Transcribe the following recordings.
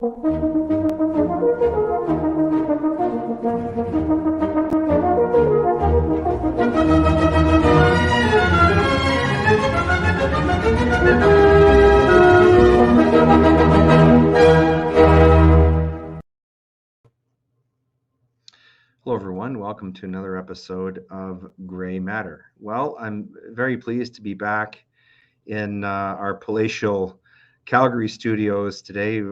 Hello, everyone. Welcome to another episode of Gray Matter. Well, I'm very pleased to be back in our palatial Calgary studios today.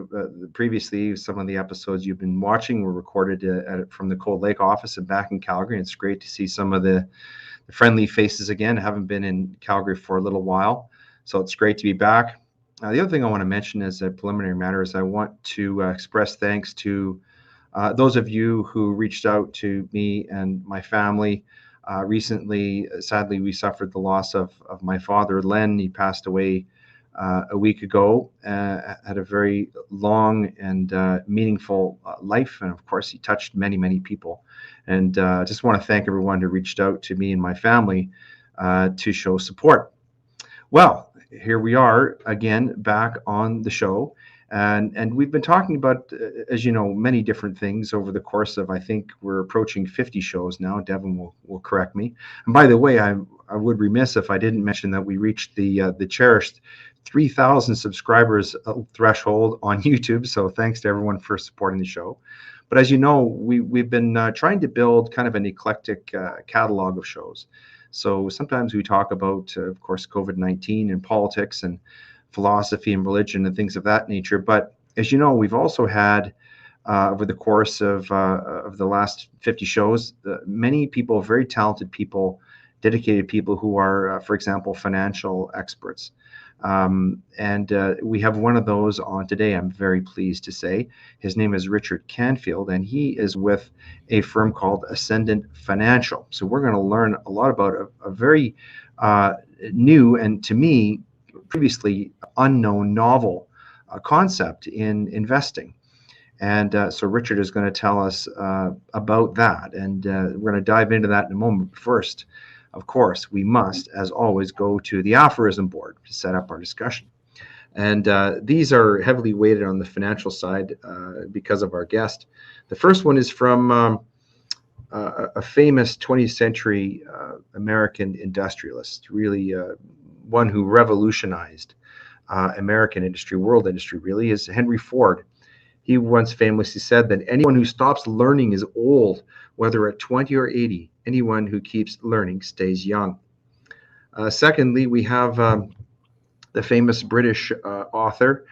Previously, some of the episodes you've been watching were recorded from the Cold Lake office and back in Calgary. And it's great to see some of the friendly faces again. I haven't been in Calgary for a little while, so it's great to be back. The other thing I want to mention as a preliminary matter is I want to express thanks to those of you who reached out to me and my family recently. Sadly, we suffered the loss of my father, Len. He passed away a week ago, had a very long and meaningful life. And of course, he touched many, many people. And I just want to thank everyone who reached out to me and my family to show support. Well, here we are again, back on the show. And we've been talking about, as you know, many different things over the course of, I think we're approaching 50 shows now. Devin will correct me. And by the way, I would remiss if I didn't mention that we reached the cherished 3,000 subscribers threshold on YouTube. So thanks to everyone for supporting the show. But as you know, we've been trying to build kind of an eclectic catalog of shows. So sometimes we talk about, of course, COVID-19 and politics and philosophy and religion and things of that nature. But as you know, we've also had over the course of the last 50 shows, many people, very talented people, dedicated people who are, for example, financial experts. And we have one of those on today, I'm very pleased to say. His name is Richard Canfield, and he is with a firm called Ascendant Financial. So we're going to learn a lot about a very new and, to me, previously unknown novel concept in investing. And so Richard is going to tell us about that. And we're going to dive into that in a moment. First, of course, we must, as always, go to the aphorism board to set up our discussion. And these are heavily weighted on the financial side because of our guest. The first one is from a famous 20th century American industrialist, really one who revolutionized American industry, world industry, really, is Henry Ford. He once famously said that anyone who stops learning is old, whether at 20 or 80. Anyone who keeps learning stays young. Secondly, we have the famous British author,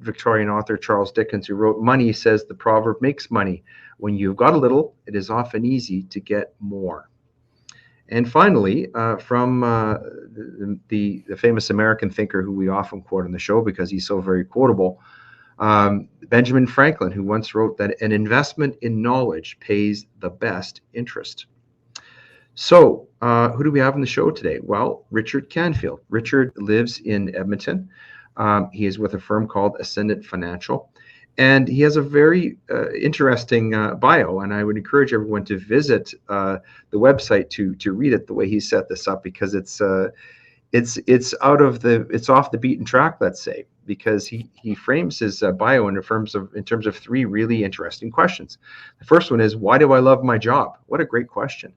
Victorian author Charles Dickens, who wrote, "Money, says the proverb, makes money. When you've got a little, it is often easy to get more." And finally, from the famous American thinker who we often quote on the show because he's so very quotable, Benjamin Franklin, who once wrote that an investment in knowledge pays the best interest. So who do we have on the show today? Well, Richard Canfield. Richard lives in Edmonton. He is with a firm called Ascendant Financial. And he has a very interesting bio, and I would encourage everyone to visit the website to read it the way he set this up, because it's off the beaten track, let's say, because he frames his bio in terms of three really interesting questions. The first one is, why do I love my job? What a great question.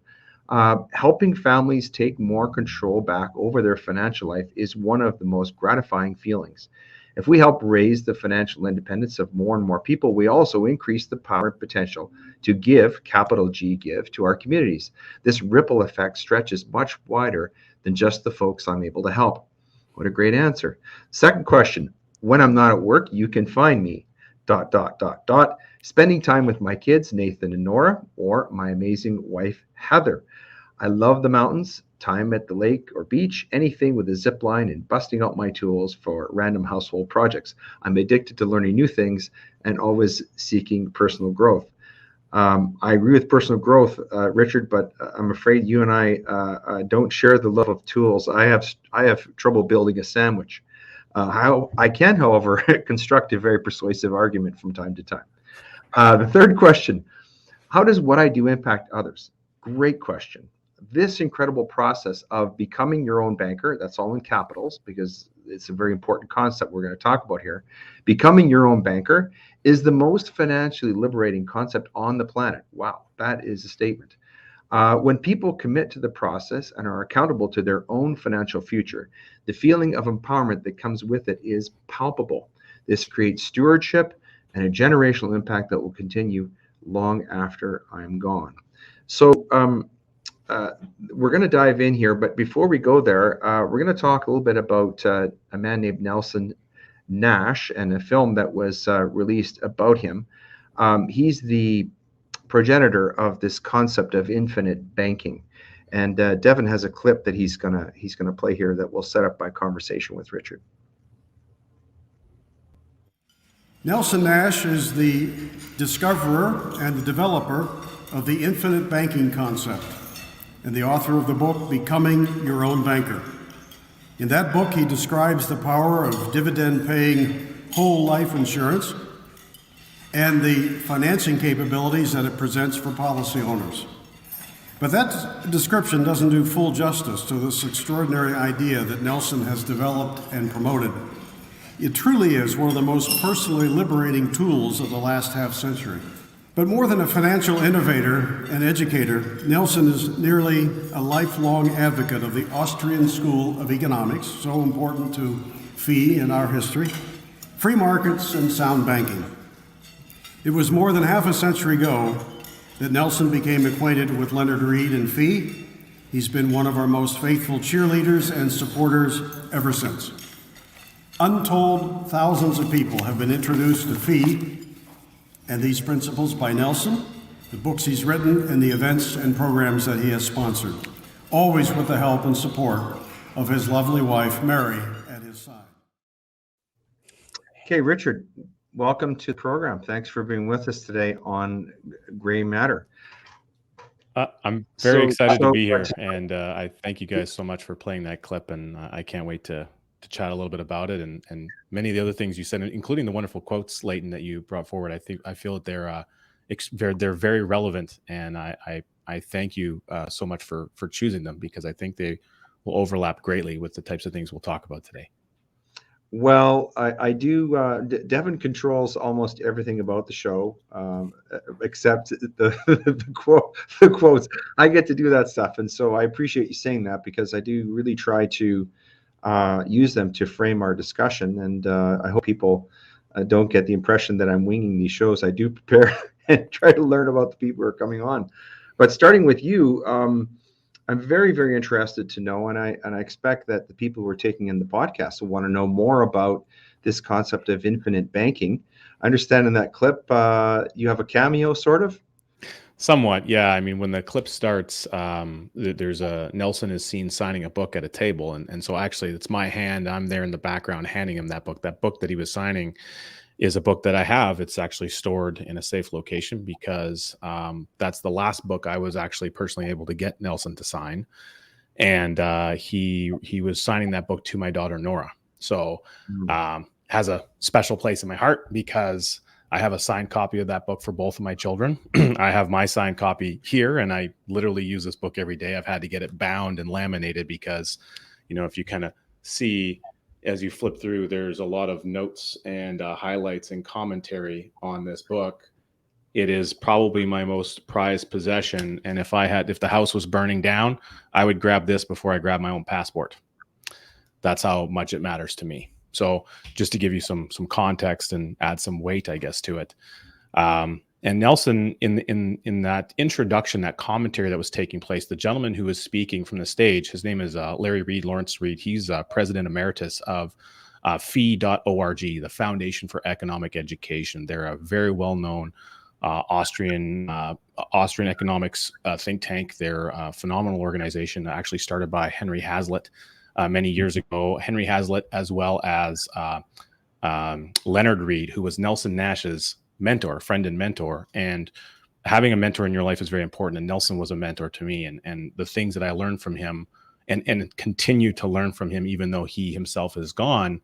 Helping families take more control back over their financial life is one of the most gratifying feelings. If we help raise the financial independence of more and more people, we also increase the power and potential to give, capital G, give, to our communities. This ripple effect stretches much wider than just the folks I'm able to help. What a great answer. Second question, when I'm not at work, you can find me, ... spending time with my kids, Nathan and Nora, or my amazing wife, Heather. I love the mountains, time at the lake or beach, anything with a zip line, and busting out my tools for random household projects. I'm addicted to learning new things and always seeking personal growth. I agree with personal growth, Richard, but I'm afraid you and I don't share the love of tools. I have trouble building a sandwich. I can, however, construct a very persuasive argument from time to time. The third question, how does what I do impact others? Great question. This incredible process of becoming your own banker, that's all in capitals because it's a very important concept we're going to talk about here. Becoming your own banker is the most financially liberating concept on the planet. Wow, that is a statement. When people commit to the process and are accountable to their own financial future, the feeling of empowerment that comes with it is palpable. This creates stewardship and a generational impact that will continue long after I'm gone. So we're going to dive in here, but before we go there, we're going to talk a little bit about a man named Nelson Nash and a film that was released about him. He's the progenitor of this concept of infinite banking, and Devin has a clip that he's gonna play here that will set up my conversation with Richard. Nelson Nash is the discoverer and the developer of the infinite banking concept and the author of the book Becoming Your Own Banker. In that book, he describes the power of dividend paying whole life insurance and the financing capabilities that it presents for policy owners. But that description doesn't do full justice to this extraordinary idea that Nelson has developed and promoted. It truly is one of the most personally liberating tools of the last half century. But more than a financial innovator and educator, Nelson is nearly a lifelong advocate of the Austrian School of Economics, so important to fee in our history, free markets, and sound banking. It was more than half a century ago that Nelson became acquainted with Leonard Read and fee. He's been one of our most faithful cheerleaders and supporters ever since. Untold thousands of people have been introduced to fee and these principles by Nelson, the books he's written, and the events and programs that he has sponsored, always with the help and support of his lovely wife, Mary, at his side. Okay, Richard, welcome to the program. Thanks for being with us today on Gray Matter. I'm very excited to be here, and I thank you guys so much for playing that clip, and I can't wait to chat a little bit about it and many of the other things you said, including the wonderful quotes, Leighton, that you brought forward. I feel that they're very relevant, and I thank you so much for choosing them, because I think they will overlap greatly with the types of things we'll talk about today. Well, I do. Devin controls almost everything about the show, except the quotes. I get to do that stuff, and so I appreciate you saying that, because I do really try to use them to frame our discussion. And I hope people don't get the impression that I'm winging these shows. I do prepare and try to learn about the people who are coming on. But starting with you, I'm very, very interested to know, and I expect that the people who are taking in the podcast will want to know more about this concept of infinite banking. I understand in that clip you have a cameo, sort of. Somewhat, yeah. I mean, when the clip starts, there's Nelson is seen signing a book at a table, and so actually it's my hand. I'm there in the background handing him that book. That book that he was signing is a book that I have. It's actually stored in a safe location, because that's the last book I was actually personally able to get Nelson to sign, and he was signing that book to my daughter Nora. So has a special place in my heart, because I have a signed copy of that book for both of my children. I have my signed copy here, and I literally use this book every day. I've had to get it bound and laminated because, if you kind of see as you flip through, there's a lot of notes and highlights and commentary on this book. It is probably my most prized possession. And if the house was burning down, I would grab this before I grab my own passport. That's how much it matters to me. So just to give you some context and add some weight, I guess, to it. And Nelson, in that introduction, that commentary that was taking place, the gentleman who was speaking from the stage, his name is Larry Reed, Lawrence Reed. He's president emeritus of fee.org, the Foundation for Economic Education. They're a very well-known Austrian economics think tank. They're a phenomenal organization, actually started by Henry Hazlitt many years ago. Henry Hazlitt, as well as Leonard Read, who was Nelson Nash's friend and mentor. And having a mentor in your life is very important. And Nelson was a mentor to me. And the things that I learned from him and continue to learn from him, even though he himself is gone,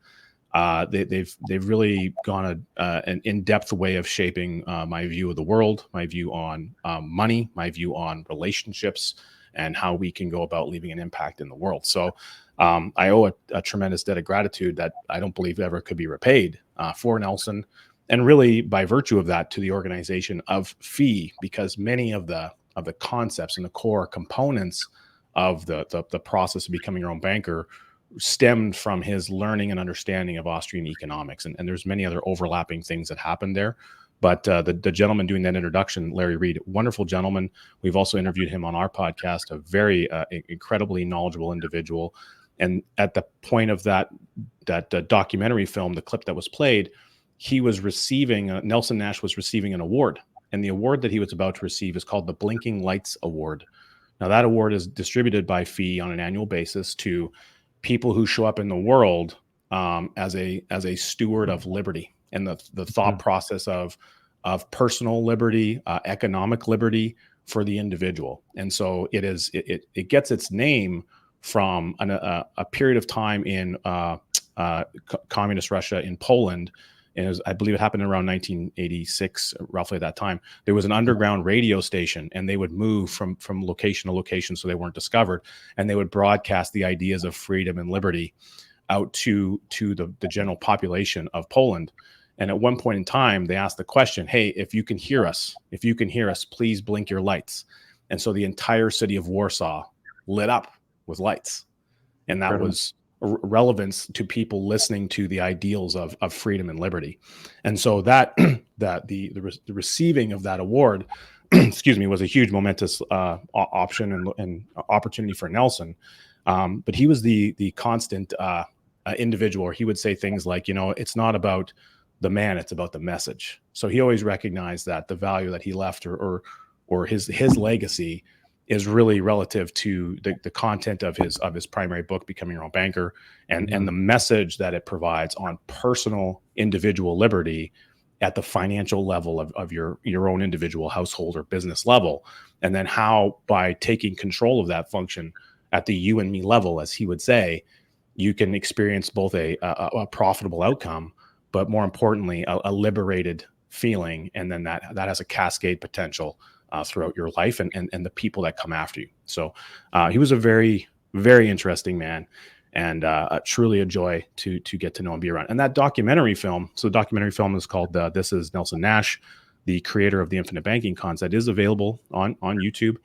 they've really gone an in-depth way of shaping my view of the world, my view on money, my view on relationships, and how we can go about leaving an impact in the world. So I owe a tremendous debt of gratitude that I don't believe ever could be repaid for Nelson, and really by virtue of that to the organization of FEE, because many of the concepts and the core components of the process of becoming your own banker stemmed from his learning and understanding of Austrian economics. And there's many other overlapping things that happened there. But the gentleman doing that introduction, Larry Reed, wonderful gentleman. We've also interviewed him on our podcast, a very incredibly knowledgeable individual. And at the point of that documentary film, the clip that was played, he was receiving, Nelson Nash was receiving an award. And the award that he was about to receive is called the Blinking Lights Award. Now, that award is distributed by FEE on an annual basis to people who show up in the world as a steward of liberty and the thought process of personal liberty, economic liberty for the individual. And so it gets its name from a period of time in communist Russia in Poland. And I believe it happened around 1986, roughly at that time. There was an underground radio station, and they would move from location to location so they weren't discovered. And they would broadcast the ideas of freedom and liberty out to the general population of Poland. And at one point in time, they asked the question, hey, if you can hear us, please blink your lights. And so the entire city of Warsaw lit up with lights. And that was relevance to people listening to the ideals of freedom and liberty. And so that the receiving of that award, excuse me, was a huge momentous option and opportunity for Nelson. But he was the constant individual, or he would say things like, it's not about the man, it's about the message. So he always recognized that the value that he left or his legacy is really relative to the content of his primary book, Becoming Your Own Banker, and the message that it provides on personal individual liberty at the financial level of your own individual household or business level. And then how, by taking control of that function at the you and me level, as he would say, you can experience both a profitable outcome, but more importantly, a liberated feeling. And then that has a cascade potential throughout your life and the people that come after you. So he was a very, very interesting man, and truly a joy to get to know and be around. And that documentary film, so the documentary film is called This is Nelson Nash, the creator of the infinite banking concept, is available on YouTube.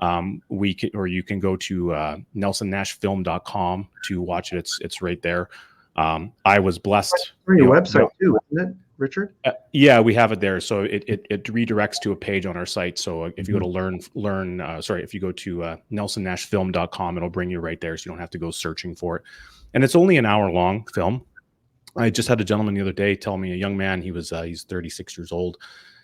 You can go to nelsonnashfilm.com to watch it. It's right there. I was blessed. For your website too, isn't it, Richard? Yeah, we have it there. So it redirects to a page on our site. So if you go to if you go to nelsonnashfilm.com, it'll bring you right there. So you don't have to go searching for it. And it's only an hour long film. I just had a gentleman the other day tell me, a young man, he's 36 years old,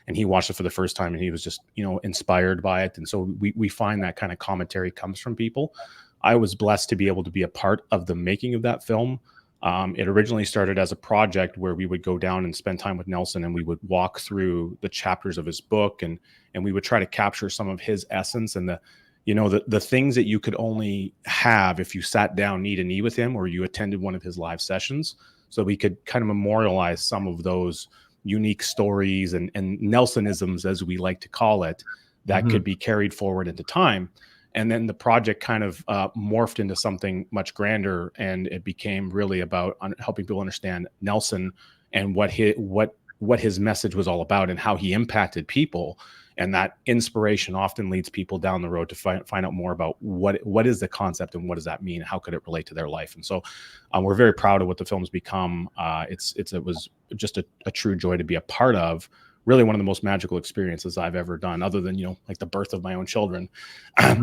and he watched it for the first time, and he was just, inspired by it. And so we find that kind of commentary comes from people. I was blessed to be able to be a part of the making of that film. It originally started as a project where we would go down and spend time with Nelson, and we would walk through the chapters of his book, and we would try to capture some of his essence and the things that you could only have if you sat down knee to knee with him or you attended one of his live sessions. So we could kind of memorialize some of those unique stories and Nelsonisms, as we like to call it, that could be carried forward into time. And then the project kind of morphed into something much grander, and it became really about helping people understand Nelson and what his message was all about and how he impacted people. And that inspiration often leads people down the road to find out more about what is the concept and what does that mean? How could it relate to their life? And so we're very proud of what the film's become. It was just a true joy to be a part of. Really one of the most magical experiences I've ever done, other than, like the birth of my own children.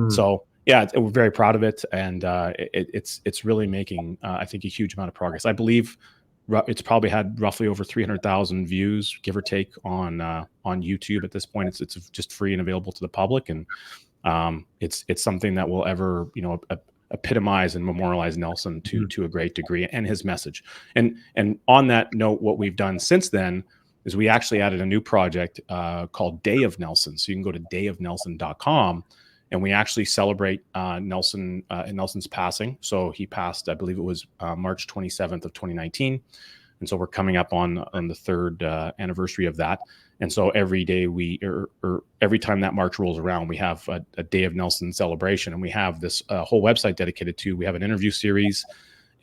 So yeah, we're very proud of it. And it's really making, I think, a huge amount of progress. I believe it's probably had roughly over 300,000 views, give or take, on YouTube at this point. It's just free and available to the public. And it's something that will ever, epitomize and memorialize Nelson to a great degree, and his message. And on that note, what we've done since then is we actually added a new project called Day of Nelson. So you can go to dayofnelson.com, and we actually celebrate Nelson's passing. So he passed, I believe it was March 27th of 2019. And so we're coming up on the third anniversary of that. And so every day or every time that march rolls around, we have a Day of Nelson celebration, and we have this whole website dedicated to. We have an interview series,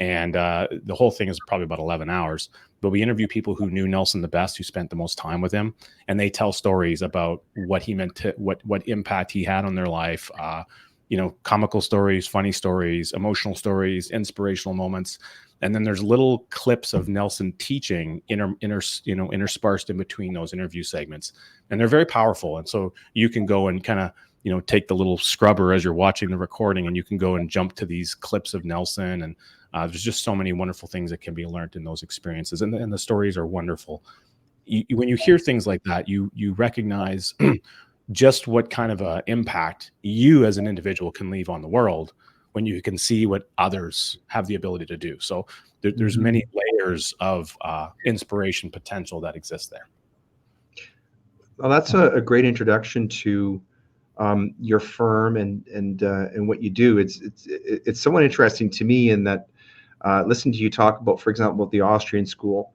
and the whole thing is probably about 11 hours. But we interview people who knew Nelson the best, who spent the most time with him, and they tell stories about what he meant to, what impact he had on their life. Comical stories, funny stories, emotional stories, inspirational moments. And then there's little clips of Nelson teaching interspersed in between those interview segments. And they're very powerful. And so you can go and kind of, take the little scrubber as you're watching the recording, and you can go and jump to these clips of Nelson. And there's just so many wonderful things that can be learned in those experiences. And the stories are wonderful. When you hear things like that, you recognize just what kind of impact you as an individual can leave on the world when you can see what others have the ability to do. So there's many layers of inspiration potential that exist there. Well, that's a great introduction to your firm and what you do. It's somewhat interesting to me in that listening to you talk about, for example, the Austrian school.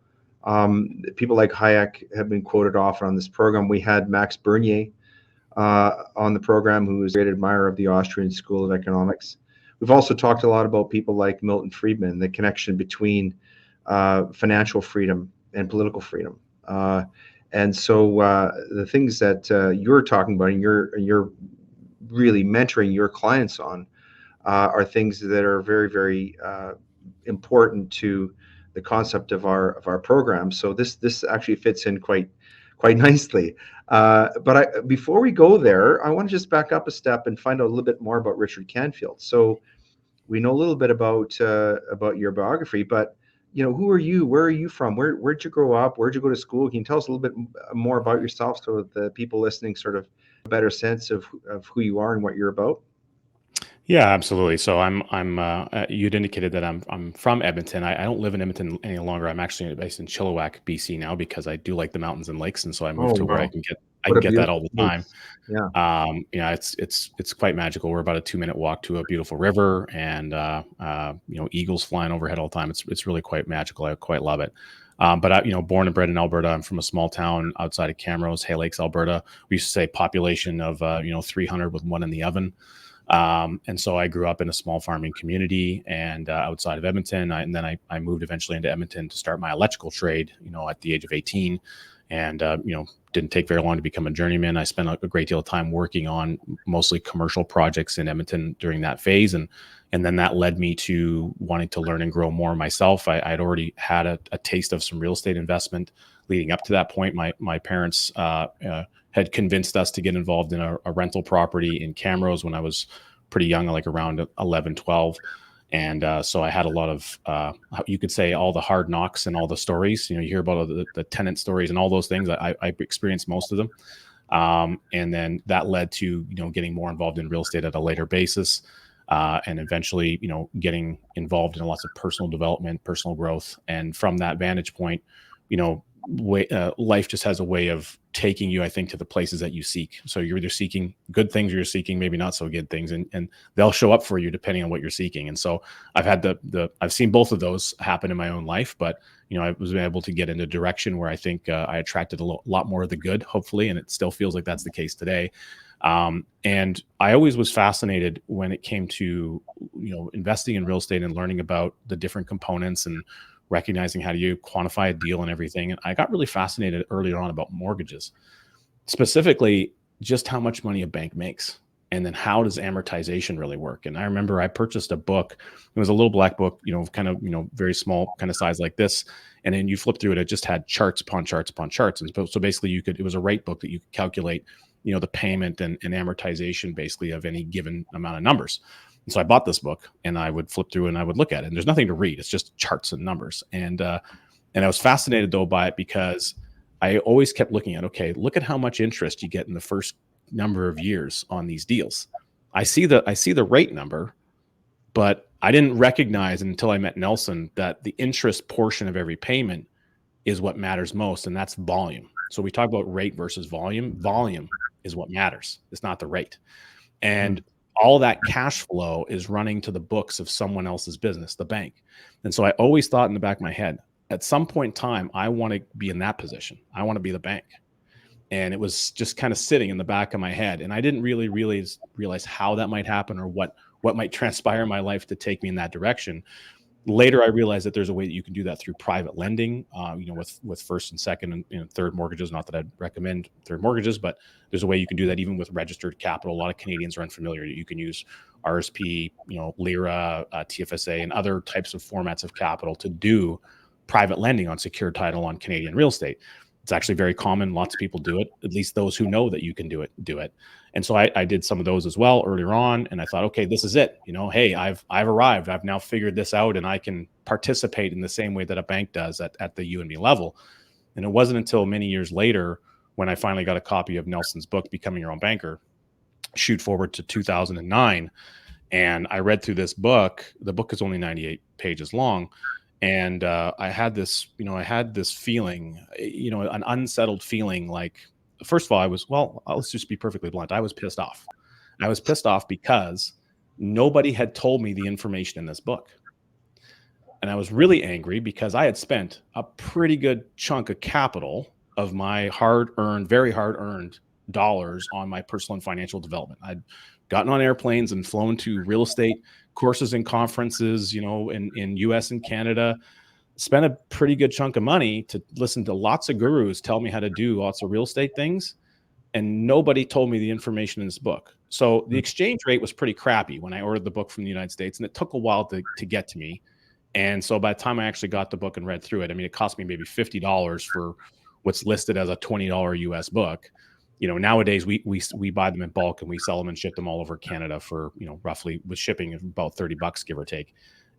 People like Hayek have been quoted often on this program. We had Max Bernier on the program, who is a great admirer of the Austrian School of Economics. We've also talked a lot about people like Milton Friedman, the connection between financial freedom and political freedom. And so the things that you're talking about and you're really mentoring your clients on are things that are very, very important to the concept of our program. So this actually fits in quite nicely. But before we go there, I want to just back up a step and find out a little bit more about Richard Canfield. So we know a little bit about your biography, but who are you? Where are you from? Where'd you grow up? Where'd you go to school? Can you tell us a little bit more about yourself, so the people listening sort of a better sense of who you are and what you're about? Yeah, absolutely. So you'd indicated that I'm from Edmonton. I don't live in Edmonton any longer. I'm actually based in Chilliwack, BC now, because I do like the mountains and lakes, and so I moved to where Wow. I can get that all the time. Yeah. It's quite magical. We're about a 2-minute walk to a beautiful river, and eagles flying overhead all the time. It's really quite magical. I quite love it. But I, born and bred in Alberta. I'm from a small town outside of Camrose, Hay Lakes, Alberta. We used to say population of 300 with one in the oven. And so I grew up in a small farming community and outside of Edmonton. And then I moved eventually into Edmonton to start my electrical trade, at the age of 18. And, didn't take very long to become a journeyman. I spent a great deal of time working on mostly commercial projects in Edmonton during that phase. And then that led me to wanting to learn and grow more myself. I'd already had a taste of some real estate investment leading up to that point. My parents had convinced us to get involved in a rental property in Camrose when I was pretty young, like around 11, 12. And so I had a lot of, you could say, all the hard knocks and all the stories. You hear about the tenant stories and all those things. I experienced most of them. And then that led to, getting more involved in real estate at a later basis. And eventually, getting involved in lots of personal development, personal growth. And from that vantage point, life just has a way of taking you, I think, to the places that you seek. So you're either seeking good things or you're seeking maybe not so good things, and they'll show up for you depending on what you're seeking. And so I've had I've seen both of those happen in my own life, but I was able to get in a direction where I think I attracted a lot more of the good, hopefully, and it still feels like that's the case today. And I always was fascinated when it came to investing in real estate and learning about the different components and recognizing how do you quantify a deal and everything. And I got really fascinated earlier on about mortgages, specifically just how much money a bank makes. And then how does amortization really work? And I remember I purchased a book. It was a little black book, kind of, very small, kind of size like this. And then you flip through it, it just had charts upon charts upon charts. And so basically it was a rate book that you could calculate, the payment and amortization basically of any given amount of numbers. And so I bought this book and I would flip through and I would look at it, and there's nothing to read. It's just charts and numbers. And I was fascinated though by it because I always kept looking at, okay, look at how much interest you get in the first number of years on these deals. I see the rate number, but I didn't recognize until I met Nelson that the interest portion of every payment is what matters most. And that's volume. So we talk about rate versus volume. Volume is what matters. It's not the rate. And all that cash flow is running to the books of someone else's business, the bank. And so I always thought in the back of my head, at some point in time, I want to be in that position. I want to be the bank. And it was just kind of sitting in the back of my head. And I didn't really realize how that might happen or what might transpire in my life to take me in that direction. Later, I realized that there's a way that you can do that through private lending, with first and second and third mortgages. Not that I'd recommend third mortgages, but there's a way you can do that even with registered capital. A lot of Canadians are unfamiliar. You can use RSP, LIRA, TFSA, and other types of formats of capital to do private lending on secured title on Canadian real estate. It's actually very common. Lots of people do it, at least those who know that you can do it. And so I did some of those as well earlier on. And I thought, okay, this is it. Hey, I've arrived. I've now figured this out, and I can participate in the same way that a bank does at the you and me level. And it wasn't until many years later when I finally got a copy of Nelson's book, Becoming Your Own Banker, shoot forward to 2009. And I read through this book. The book is only 98 pages long. And I had this feeling, an unsettled feeling. Like, first of all, let's just be perfectly blunt. I was pissed off. I was pissed off because nobody had told me the information in this book. And I was really angry because I had spent a pretty good chunk of capital of my very hard-earned dollars on my personal and financial development. I'd gotten on airplanes and flown to real estate courses and conferences, in US and Canada, spent a pretty good chunk of money to listen to lots of gurus tell me how to do lots of real estate things. And nobody told me the information in this book. So the exchange rate was pretty crappy when I ordered the book from the United States, and it took a while to get to me. And so by the time I actually got the book and read through it, it cost me maybe $50 for what's listed as a $20 US book. Nowadays we buy them in bulk and we sell them and ship them all over Canada for, roughly with shipping about $30, give or take.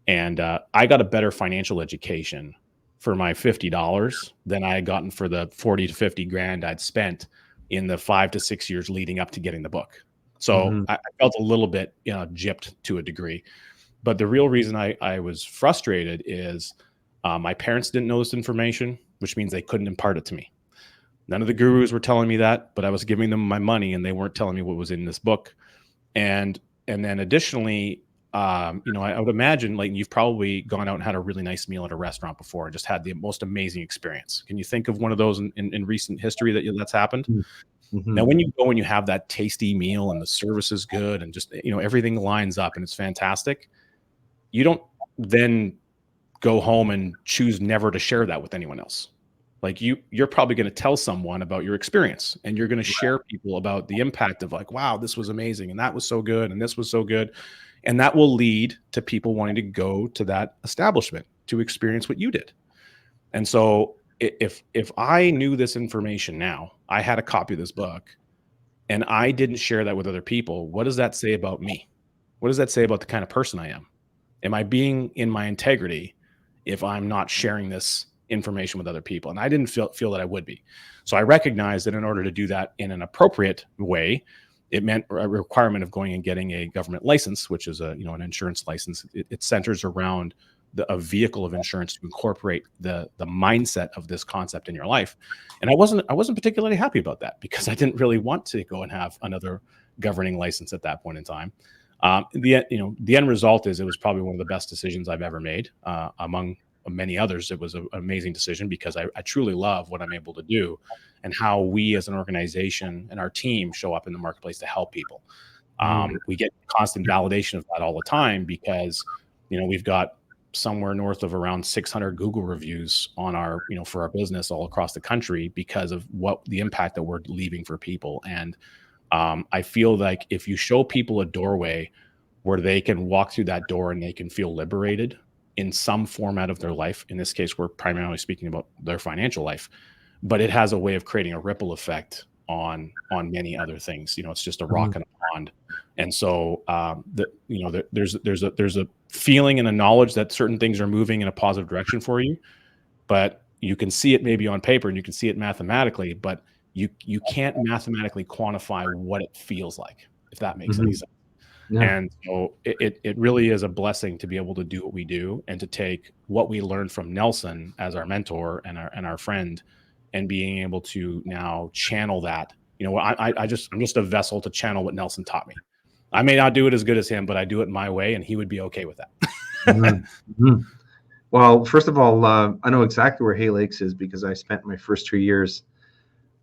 And I got a better financial education for my $50 than I had gotten for the 40 to 50 grand I'd spent in the 5 to 6 years leading up to getting the book. So I felt a little bit, gypped to a degree. But the real reason I was frustrated is my parents didn't know this information, which means they couldn't impart it to me. None of the gurus were telling me that, but I was giving them my money and they weren't telling me what was in this book. And then additionally, I would imagine, like, you've probably gone out and had a really nice meal at a restaurant before and just had the most amazing experience. Can you think of one of those in recent history that's happened? Mm-hmm. Now, when you go and you have that tasty meal and the service is good and just, everything lines up and it's fantastic, you don't then go home and choose never to share that with anyone else. Like, you're probably going to tell someone about your experience, and you're going to share people about the impact of, like, wow, this was amazing, and that was so good, and this was so good. And that will lead to people wanting to go to that establishment to experience what you did. And so if I knew this information now, I had a copy of this book, and I didn't share that with other people, what does that say about me? What does that say about the kind of person I am? Am I being in my integrity if I'm not sharing this information with other people? And I didn't feel that I would be. So I recognized that in order to do that in an appropriate way, it meant a requirement of going and getting a government license, which is an insurance license. It centers around a vehicle of insurance to incorporate the mindset of this concept in your life. And I wasn't particularly happy about that because I didn't really want to go and have another governing license at that point in time. The end result is it was probably one of the best decisions I've ever made. Among many others, it was an amazing decision because I truly love what I'm able to do and how we as an organization and our team show up in the marketplace to help people. We get constant validation of that all the time because, we've got somewhere north of around 600 Google reviews on our, for our business all across the country because of what the impact that we're leaving for people. And I feel like if you show people a doorway where they can walk through that door and they can feel liberated in some format of their life, in this case, we're primarily speaking about their financial life, but it has a way of creating a ripple effect on many other things. It's just a rock in a pond. And so, there's a feeling and a knowledge that certain things are moving in a positive direction for you, but you can see it maybe on paper and you can see it mathematically, but you can't mathematically quantify what it feels like, if that makes any sense. Yeah. And so it really is a blessing to be able to do what we do and to take what we learned from Nelson as our mentor and our friend, and being able to now channel that. I'm just a vessel to channel what Nelson taught me. I may not do it as good as him, but I do it my way, and he would be okay with that. Well, first of all, I know exactly where Hay Lakes is because I spent my first 2 years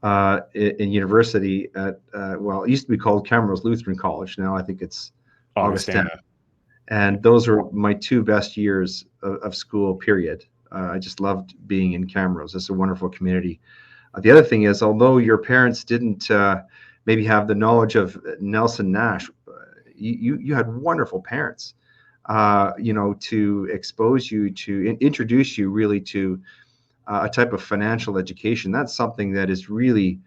in university at, well, it used to be called Camrose Lutheran College. Now I think it's Augustana. Augustana. And those were my 2 best years of school, period. I just loved being in Camrose. It's a wonderful community. The other thing is, although your parents didn't maybe have the knowledge of Nelson Nash, you had wonderful parents, to expose you to, introduce you really to a type of financial education. That's something that is really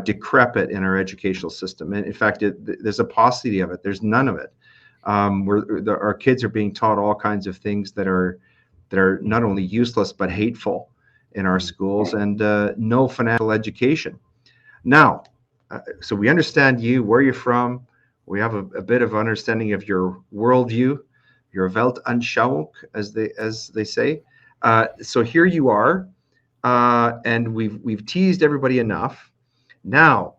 decrepit in our educational system. And in fact, there's a paucity of it. There's none of it. Our kids are being taught all kinds of things that are not only useless but hateful in our schools, and no financial education. Now, so we understand you, where you're from. We have a bit of understanding of your worldview, your Weltanschauung, as they say. So here you are, and we've teased everybody enough. Now,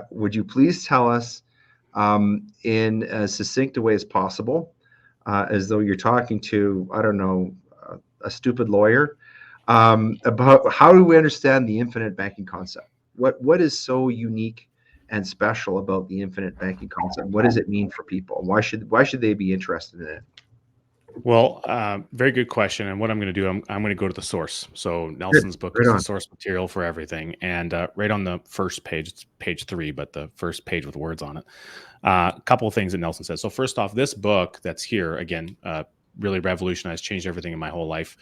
would you please tell us, in as succinct a way as possible, as though you're talking to, I don't know, a stupid lawyer, about how do we understand the infinite banking concept? What is so unique and special about the infinite banking concept? What does it mean for people? Why should they be interested in it? Well, very good question. And what I'm going to do, I'm going to go to the source. So Nelson's book is the source material for everything. And right on the first page, it's page 3, but the first page with words on it. A couple of things that Nelson says. So first off, this book that's here, again, really revolutionized, changed everything in my whole life.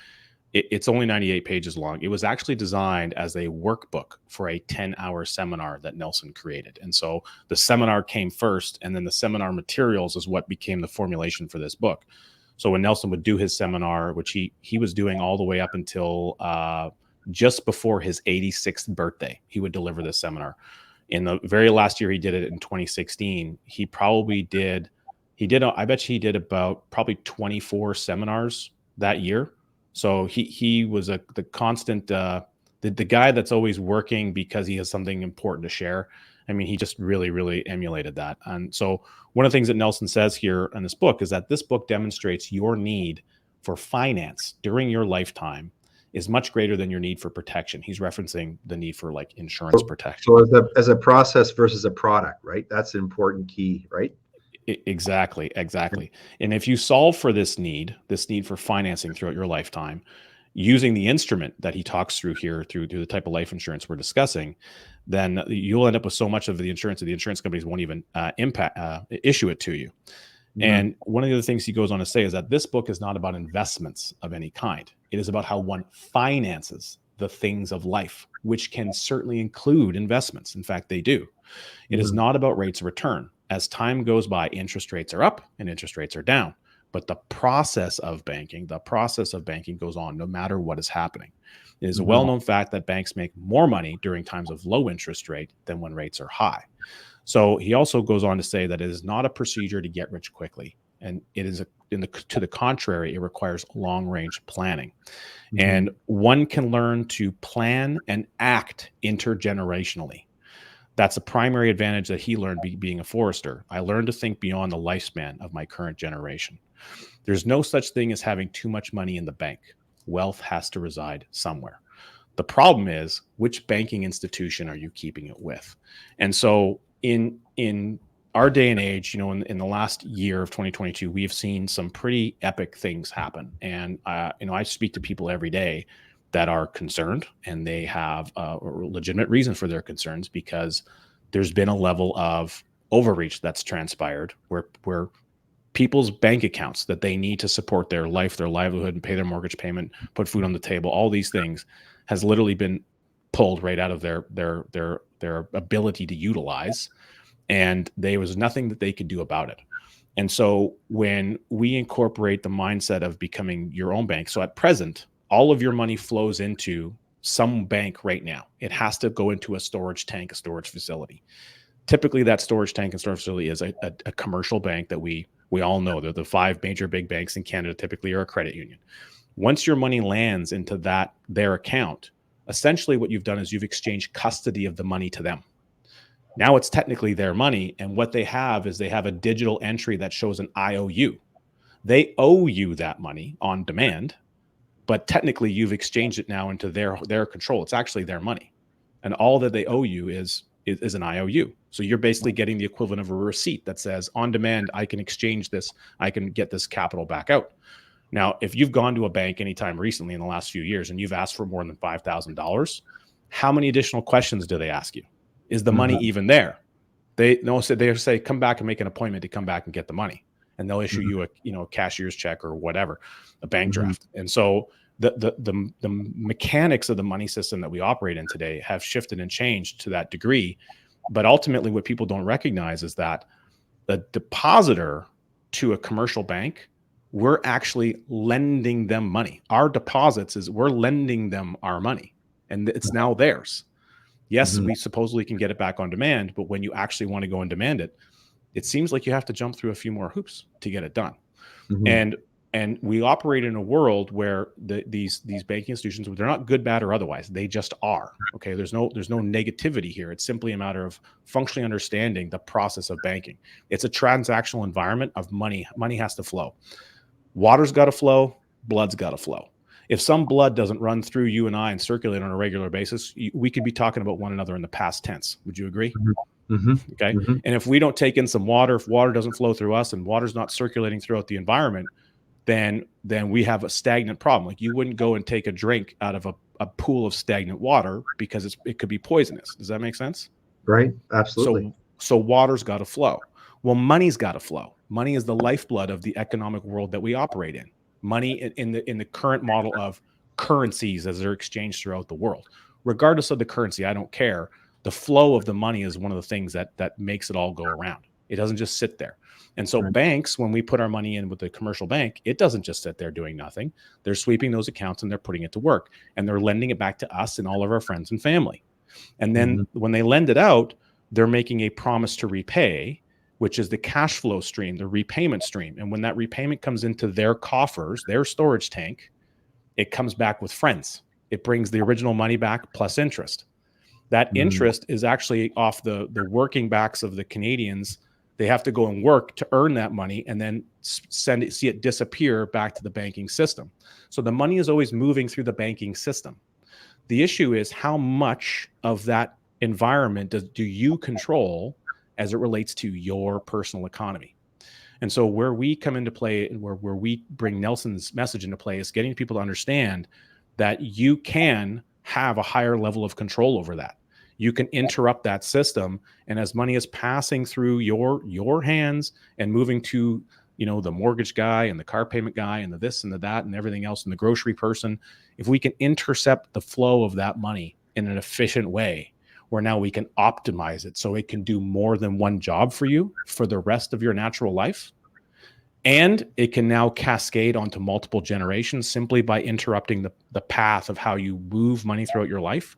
It's only 98 pages long. It was actually designed as a workbook for a 10-hour seminar that Nelson created. And so the seminar came first, and then the seminar materials is what became the formulation for this book. So when Nelson would do his seminar, which he was doing all the way up until just before his 86th birthday, he would deliver this seminar. In the very last year he did it in 2016, I bet he did about probably 24 seminars that year. So he was the constant, the guy that's always working because he has something important to share. I mean, he just really, really emulated that. And so one of the things that Nelson says here in this book is that this book demonstrates your need for finance during your lifetime is much greater than your need for protection. He's referencing the need for like insurance protection. So as a process versus a product, right? That's an important key, right? Exactly. And if you solve for this need for financing throughout your lifetime, using the instrument that he talks through here, through the type of life insurance we're discussing, then you'll end up with so much of the insurance that the insurance companies won't even issue it to you. Mm-hmm. And one of the other things he goes on to say is that this book is not about investments of any kind. It is about how one finances the things of life, which can certainly include investments. In fact, they do. It is not about rates of return. As time goes by, interest rates are up and interest rates are down. But the process of banking goes on no matter what is happening. It is a well-known fact that banks make more money during times of low interest rate than when rates are high. So he also goes on to say that it is not a procedure to get rich quickly. And it is to the contrary, it requires long-range planning. And one can learn to plan and act intergenerationally. That's a primary advantage that he learned being a forester. I learned to think beyond the lifespan of my current generation. There's no such thing as having too much money in the bank. Wealth has to reside somewhere. The problem is, which banking institution are you keeping it with? And so in our day and age, in the last year of 2022, we have seen some pretty epic things happen. And, I speak to people every day that are concerned, and they have a legitimate reason for their concerns, because there's been a level of overreach that's transpired where people's bank accounts that they need to support their life, their livelihood, and pay their mortgage payment, put food on the table, all these things has literally been pulled right out of their ability to utilize. And there was nothing that they could do about it. And so when we incorporate the mindset of becoming your own bank, so at present, all of your money flows into some bank right now. It has to go into a storage tank, a storage facility. Typically, that storage tank and storage facility is a commercial bank that we all know. They're the 5 major big banks in Canada, typically, are a credit union. Once your money lands into their account, essentially what you've done is you've exchanged custody of the money to them. Now it's technically their money, and what they have is they have a digital entry that shows an IOU. They owe you that money on demand, but technically you've exchanged it now into their control. It's actually their money, and all that they owe you is an IOU. So you're basically getting the equivalent of a receipt that says, on demand, I can exchange this, I can get this capital back out. Now, if you've gone to a bank anytime recently in the last few years and you've asked for more than $5,000, how many additional questions do they ask you? Is the money even there? They say, come back and make an appointment to come back and get the money, and they'll issue you a cashier's check or whatever, a bank draft. And so the mechanics of the money system that we operate in today have shifted and changed to that degree. But ultimately, what people don't recognize is that the depositor to a commercial bank, we're actually lending them money. Our deposits is we're lending them our money, and it's now theirs. Yes, we supposedly can get it back on demand, but when you actually want to go and demand it, it seems like you have to jump through a few more hoops to get it done. And we operate in a world where these banking institutions, they're not good, bad, or otherwise. They just are. Okay, there's no negativity here. It's simply a matter of functionally understanding the process of banking. It's a transactional environment of money. Money has to flow. Water's got to flow. Blood's got to flow. If some blood doesn't run through you and I and circulate on a regular basis, we could be talking about one another in the past tense. Would you agree? Okay. And if we don't take in some water, if water doesn't flow through us and water's not circulating throughout the environment, then we have a stagnant problem. Like, you wouldn't go and take a drink out of a pool of stagnant water because it could be poisonous. Does that make sense? Right. Absolutely. So water's got to flow. Well, money's got to flow. Money is the lifeblood of the economic world that we operate in. Money in the current model of currencies as they're exchanged throughout the world. Regardless of the currency, I don't care. The flow of the money is one of the things that makes it all go around. It doesn't just sit there. And so banks, when we put our money in with the commercial bank, it doesn't just sit there doing nothing. They're sweeping those accounts and they're putting it to work, and they're lending it back to us and all of our friends and family. And then when they lend it out, they're making a promise to repay, which is the cash flow stream, the repayment stream. And when that repayment comes into their coffers, their storage tank, it comes back with friends. It brings the original money back plus interest. That interest is actually off the working backs of the Canadians. They have to go and work to earn that money and then see it disappear back to the banking system. So the money is always moving through the banking system. The issue is, how much of that environment do you control as it relates to your personal economy? And so where we come into play, and where we bring Nelson's message into play, is getting people to understand that you can have a higher level of control over that. You can interrupt that system, and as money is passing through your hands and moving to, the mortgage guy and the car payment guy and the this and the that and everything else and the grocery person, if we can intercept the flow of that money in an efficient way, where now we can optimize it so it can do more than one job for you for the rest of your natural life, and it can now cascade onto multiple generations simply by interrupting the path of how you move money throughout your life,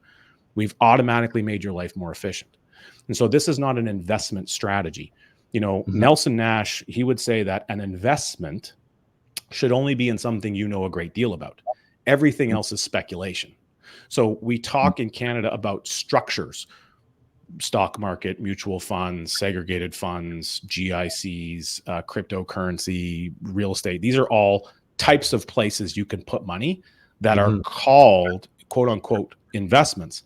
we've automatically made your life more efficient. And so this is not an investment strategy. Nelson Nash, he would say that an investment should only be in something you know a great deal about. Everything else is speculation. So we talk in Canada about structures: stock market, mutual funds, segregated funds, GICs, cryptocurrency, real estate. These are all types of places you can put money that are called, quote unquote, investments.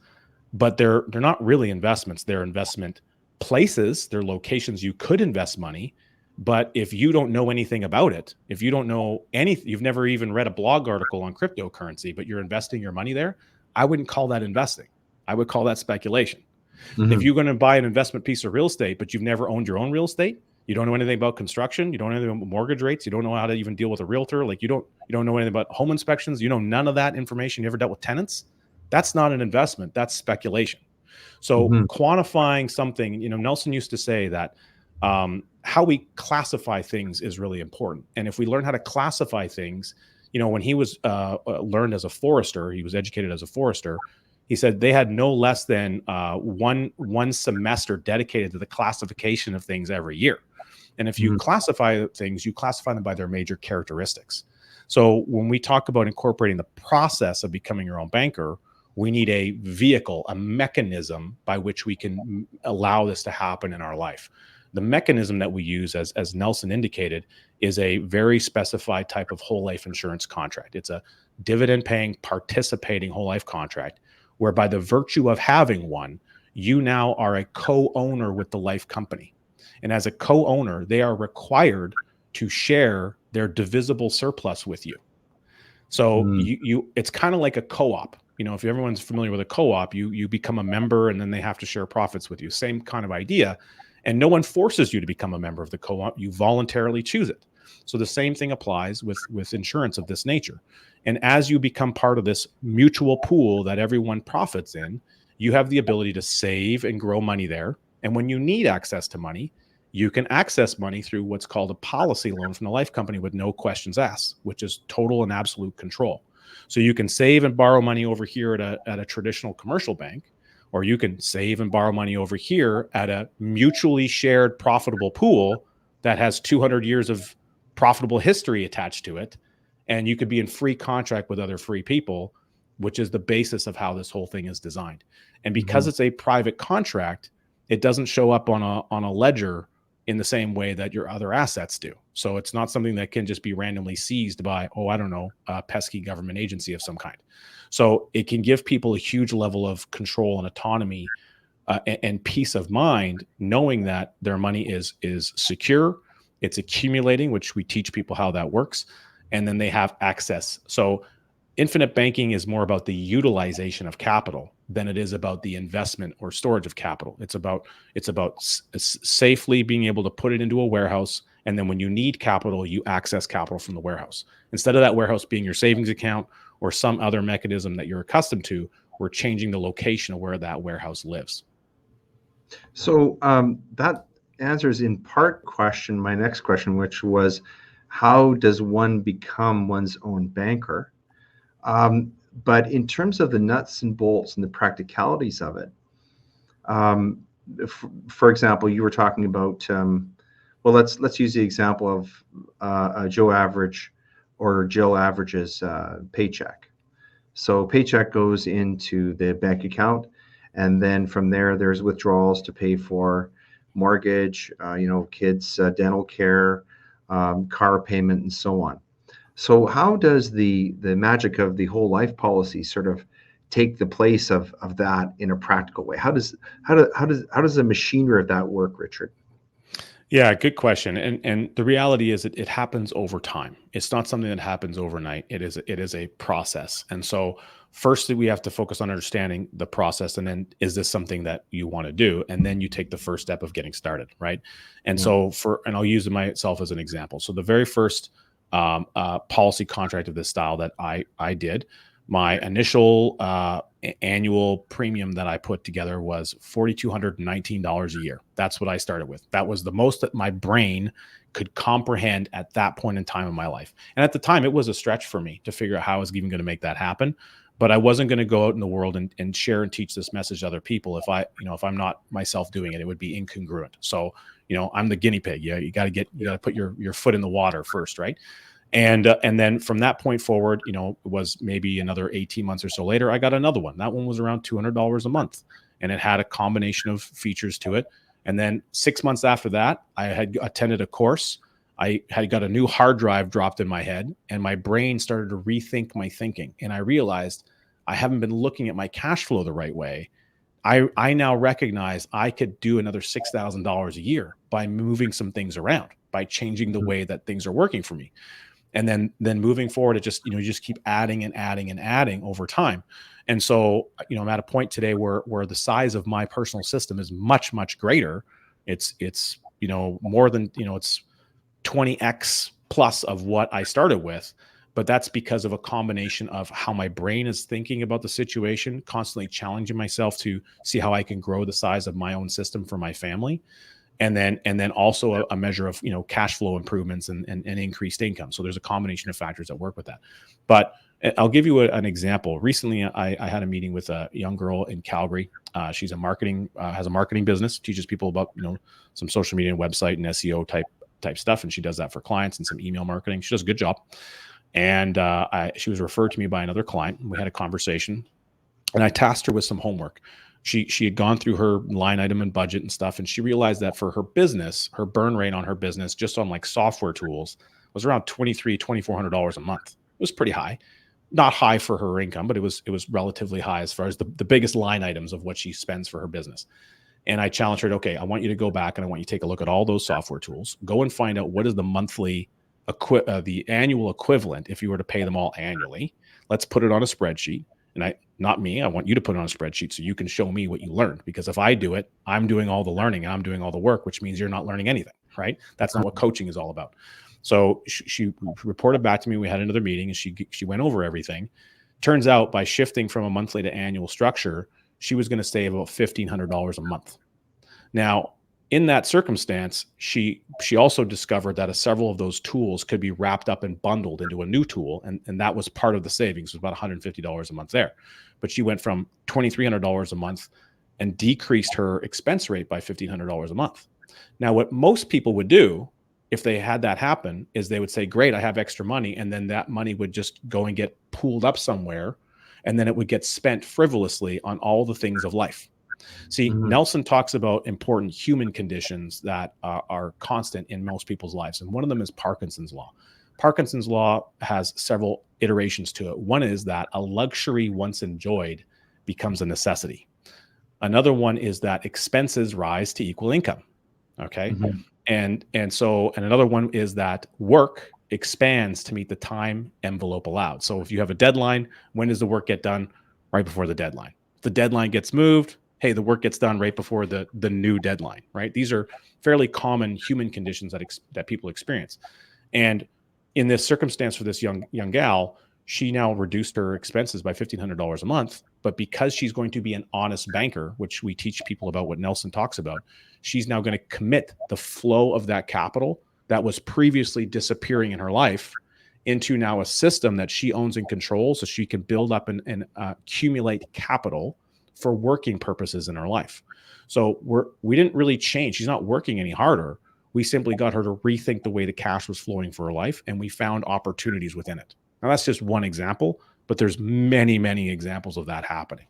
But they're not really investments. They're investment places. They're locations you could invest money. But if you don't know anything about it, if you don't know anything, you've never even read a blog article on cryptocurrency, but you're investing your money there, I wouldn't call that investing. I would call that speculation. If you're going to buy an investment piece of real estate, but you've never owned your own real estate, you don't know anything about construction, you don't know anything about mortgage rates, you don't know how to even deal with a realtor, like you don't know anything about home inspections, none of that information, you never dealt with tenants, that's not an investment, that's speculation. So quantifying something, Nelson used to say that how we classify things is really important. And if we learn how to classify things, when he was learned as a forester, he was educated as a forester, he said they had no less than one semester dedicated to the classification of things every year. And if you classify things, you classify them by their major characteristics. So when we talk about incorporating the process of becoming your own banker, we need a vehicle, a mechanism by which we can allow this to happen in our life. The mechanism that we use, as Nelson indicated, is a very specified type of whole life insurance contract. It's a dividend paying, participating whole life contract, where by the virtue of having one, you now are a co-owner with the life company. And as a co-owner, they are required to share their divisible surplus with you. So it's kind of like a co-op. If everyone's familiar with a co-op, you become a member and then they have to share profits with you. Same kind of idea. And no one forces you to become a member of the co-op. You voluntarily choose it. So the same thing applies with insurance of this nature. And as you become part of this mutual pool that everyone profits in, you have the ability to save and grow money there. And when you need access to money, you can access money through what's called a policy loan from the life company with no questions asked, which is total and absolute control. So you can save and borrow money over here at a traditional commercial bank, or you can save and borrow money over here at a mutually shared profitable pool that has 200 years of profitable history attached to it. And you could be in free contract with other free people, which is the basis of how this whole thing is designed. And because it's a private contract, it doesn't show up on a ledger in the same way that your other assets do. So it's not something that can just be randomly seized by, a pesky government agency of some kind. So it can give people a huge level of control and autonomy and peace of mind, knowing that their money is secure, it's accumulating, which we teach people how that works, and then they have access. So infinite banking is more about the utilization of capital than it is about the investment or storage of capital. It's about safely being able to put it into a warehouse, and then when you need capital, you access capital from the warehouse. Instead of that warehouse being your savings account or some other mechanism that you're accustomed to, we're changing the location of where that warehouse lives. So that answers in part my next question, which was, how does one become one's own banker? But in terms of the nuts and bolts and the practicalities of it, for example, you were talking about, let's use the example of Joe Average or Jill Average's paycheck. So paycheck goes into the bank account, and then from there, there's withdrawals to pay for mortgage, kids' dental care, car payment, and so on. So how does the magic of the whole life policy sort of take the place of that in a practical way? How does the machinery of that work, Richard? Yeah, good question. And the reality is it happens over time. It's not something that happens overnight. It is a process. And so firstly, we have to focus on understanding the process, and then is this something that you want to do? And then you take the first step of getting started, right? And so I'll use myself as an example. So the very first policy contract of this style that I did, my initial annual premium that I put together was $4,219 a year. That's what I started with. That was the most that my brain could comprehend at that point in time in my life. And at the time, it was a stretch for me to figure out how I was even going to make that happen. But I wasn't going to go out in the world and share and teach this message to other people. If I'm not myself doing it, it would be incongruent. So, I'm the guinea pig. Yeah, you got to put your foot in the water first, right? And then from that point forward, it was maybe another 18 months or so later, I got another one. That one was around $200 a month, and it had a combination of features to it. And then 6 months after that, I had attended a course. I had got a new hard drive dropped in my head, and my brain started to rethink my thinking. And I realized I haven't been looking at my cash flow the right way. I now recognize I could do another $6,000 a year by moving some things around, by changing the way that things are working for me. And then moving forward, it just, you just keep adding and adding and adding over time. And so, I'm at a point today where the size of my personal system is much, much greater. It's more than, it's 20x plus of what I started with. But that's because of a combination of how my brain is thinking about the situation, constantly challenging myself to see how I can grow the size of my own system for my family. And then also a measure of, cash flow improvements and increased income. So there's a combination of factors that work with that. But I'll give you an example. Recently, I had a meeting with a young girl in Calgary. She's has a marketing business, teaches people about, some social media and website and SEO type stuff. And she does that for clients and some email marketing. She does a good job. And she was referred to me by another client. We had a conversation, and I tasked her with some homework. She had gone through her line item and budget and stuff, and she realized that for her business, her burn rate on her business, just on like software tools, was around $2,400 a month. It was pretty high. Not high for her income, but it was relatively high as far as the biggest line items of what she spends for her business. And I challenged her, okay, I want you to go back and I want you to take a look at all those software tools. Go and find out what is the monthly, the annual equivalent if you were to pay them all annually. Let's put it on a spreadsheet. And not me, I want you to put it on a spreadsheet so you can show me what you learned. Because if I do it, I'm doing all the learning and I'm doing all the work, which means you're not learning anything, right? That's not what coaching is all about. So she reported back to me. We had another meeting and she went over everything. Turns out by shifting from a monthly to annual structure, she was going to save about $1,500 a month. Now, in that circumstance, she also discovered that several of those tools could be wrapped up and bundled into a new tool. And that was part of the savings. It was about $150 a month there. But she went from $2,300 a month and decreased her expense rate by $1,500 a month. Now, what most people would do if they had that happen is they would say, great, I have extra money. And then that money would just go and get pooled up somewhere. And then it would get spent frivolously on all the things of life. See, Nelson talks about important human conditions that are constant in most people's lives. And one of them is Parkinson's law. Parkinson's law has several iterations to it. One is that a luxury once enjoyed becomes a necessity. Another one is that expenses rise to equal income. Okay. And another one is that work expands to meet the time envelope allowed. So if you have a deadline, when does the work get done? Right before the deadline. If the deadline gets moved, hey, the work gets done right before the new deadline, right? These are fairly common human conditions that people experience. And in this circumstance for this young gal, she now reduced her expenses by $1,500 a month. But because she's going to be an honest banker, which we teach people about what Nelson talks about, she's now going to commit the flow of that capital that was previously disappearing in her life into now a system that she owns and controls so she can build up and accumulate capital for working purposes in her life. So we didn't really change. She's not working any harder. We simply got her to rethink the way the cash was flowing for her life, and we found opportunities within it. Now, that's just one example, but there's many, many examples of that happening.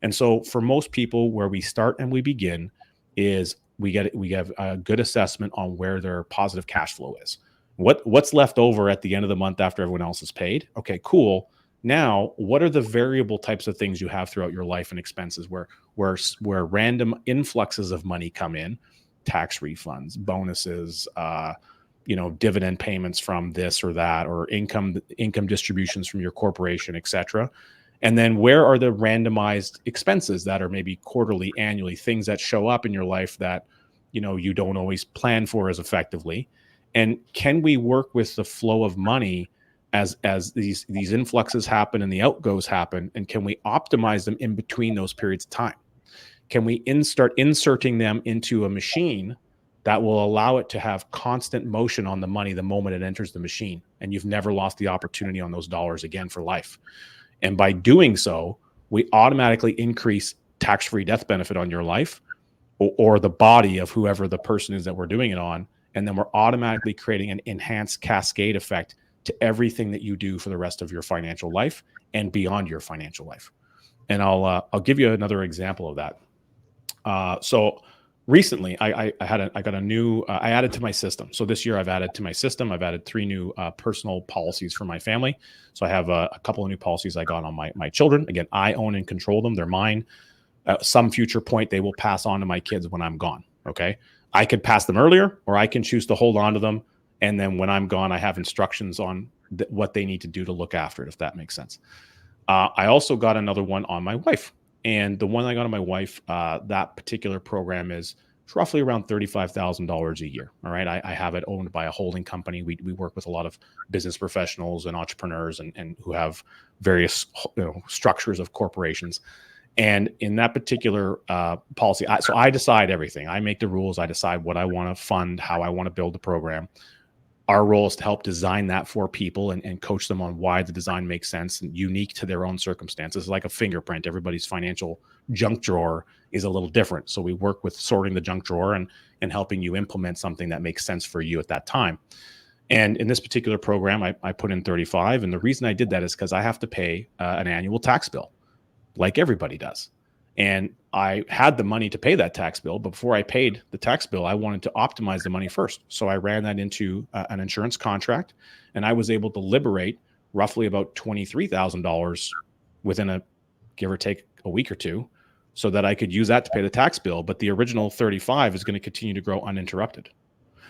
And so for most people, where we start and we begin is we have a good assessment on where their positive cash flow is. What's left over at the end of the month after everyone else is paid? Okay, cool. Now, what are the variable types of things you have throughout your life and expenses where random influxes of money come in? Tax refunds, bonuses, dividend payments from this or that, or income distributions from your corporation, etc. And then where are the randomized expenses that are maybe quarterly, annually, things that show up in your life that you don't always plan for as effectively? And can we work with the flow of money as these influxes happen and the outgoes happen? And can we optimize them in between those periods of time? Can we start inserting them into a machine that will allow it to have constant motion on the money the moment it enters the machine, and you've never lost the opportunity on those dollars again for life? And by doing so, we automatically increase tax-free death benefit on your life or the body of whoever the person is that we're doing it on. And then we're automatically creating an enhanced cascade effect to everything that you do for the rest of your financial life and beyond your financial life. And I'll give you another example of that. So recently I got a new, I added to my system. So this year I've added to my system. I've added 3 new personal policies for my family. So I have a couple of new policies I got on my children. Again, I own and control them. They're mine. At some future point, they will pass on to my kids when I'm gone. Okay. I could pass them earlier, or I can choose to hold on to them. And then when I'm gone, I have instructions on what they need to do to look after it, if that makes sense. I also got another one on my wife. And the one I got on my wife, that particular program is roughly around $35,000 a year. All right. I have it owned by a holding company. We work with a lot of business professionals and entrepreneurs and who have various structures of corporations. And in that particular policy, so I decide everything. I make the rules. I decide what I want to fund, how I want to build the program. Our role is to help design that for people and coach them on why the design makes sense and unique to their own circumstances. It's like a fingerprint. Everybody's financial junk drawer is a little different. So we work with sorting the junk drawer and helping you implement something that makes sense for you at that time. And in this particular program, I put in 35. And the reason I did that is because I have to pay an annual tax bill, like everybody does. And I had the money to pay that tax bill, but before I paid the tax bill, I wanted to optimize the money first. So I ran that into an insurance contract, and I was able to liberate roughly about $23,000 within a give or take a week or two, so that I could use that to pay the tax bill. But the original 35 is going to continue to grow uninterrupted.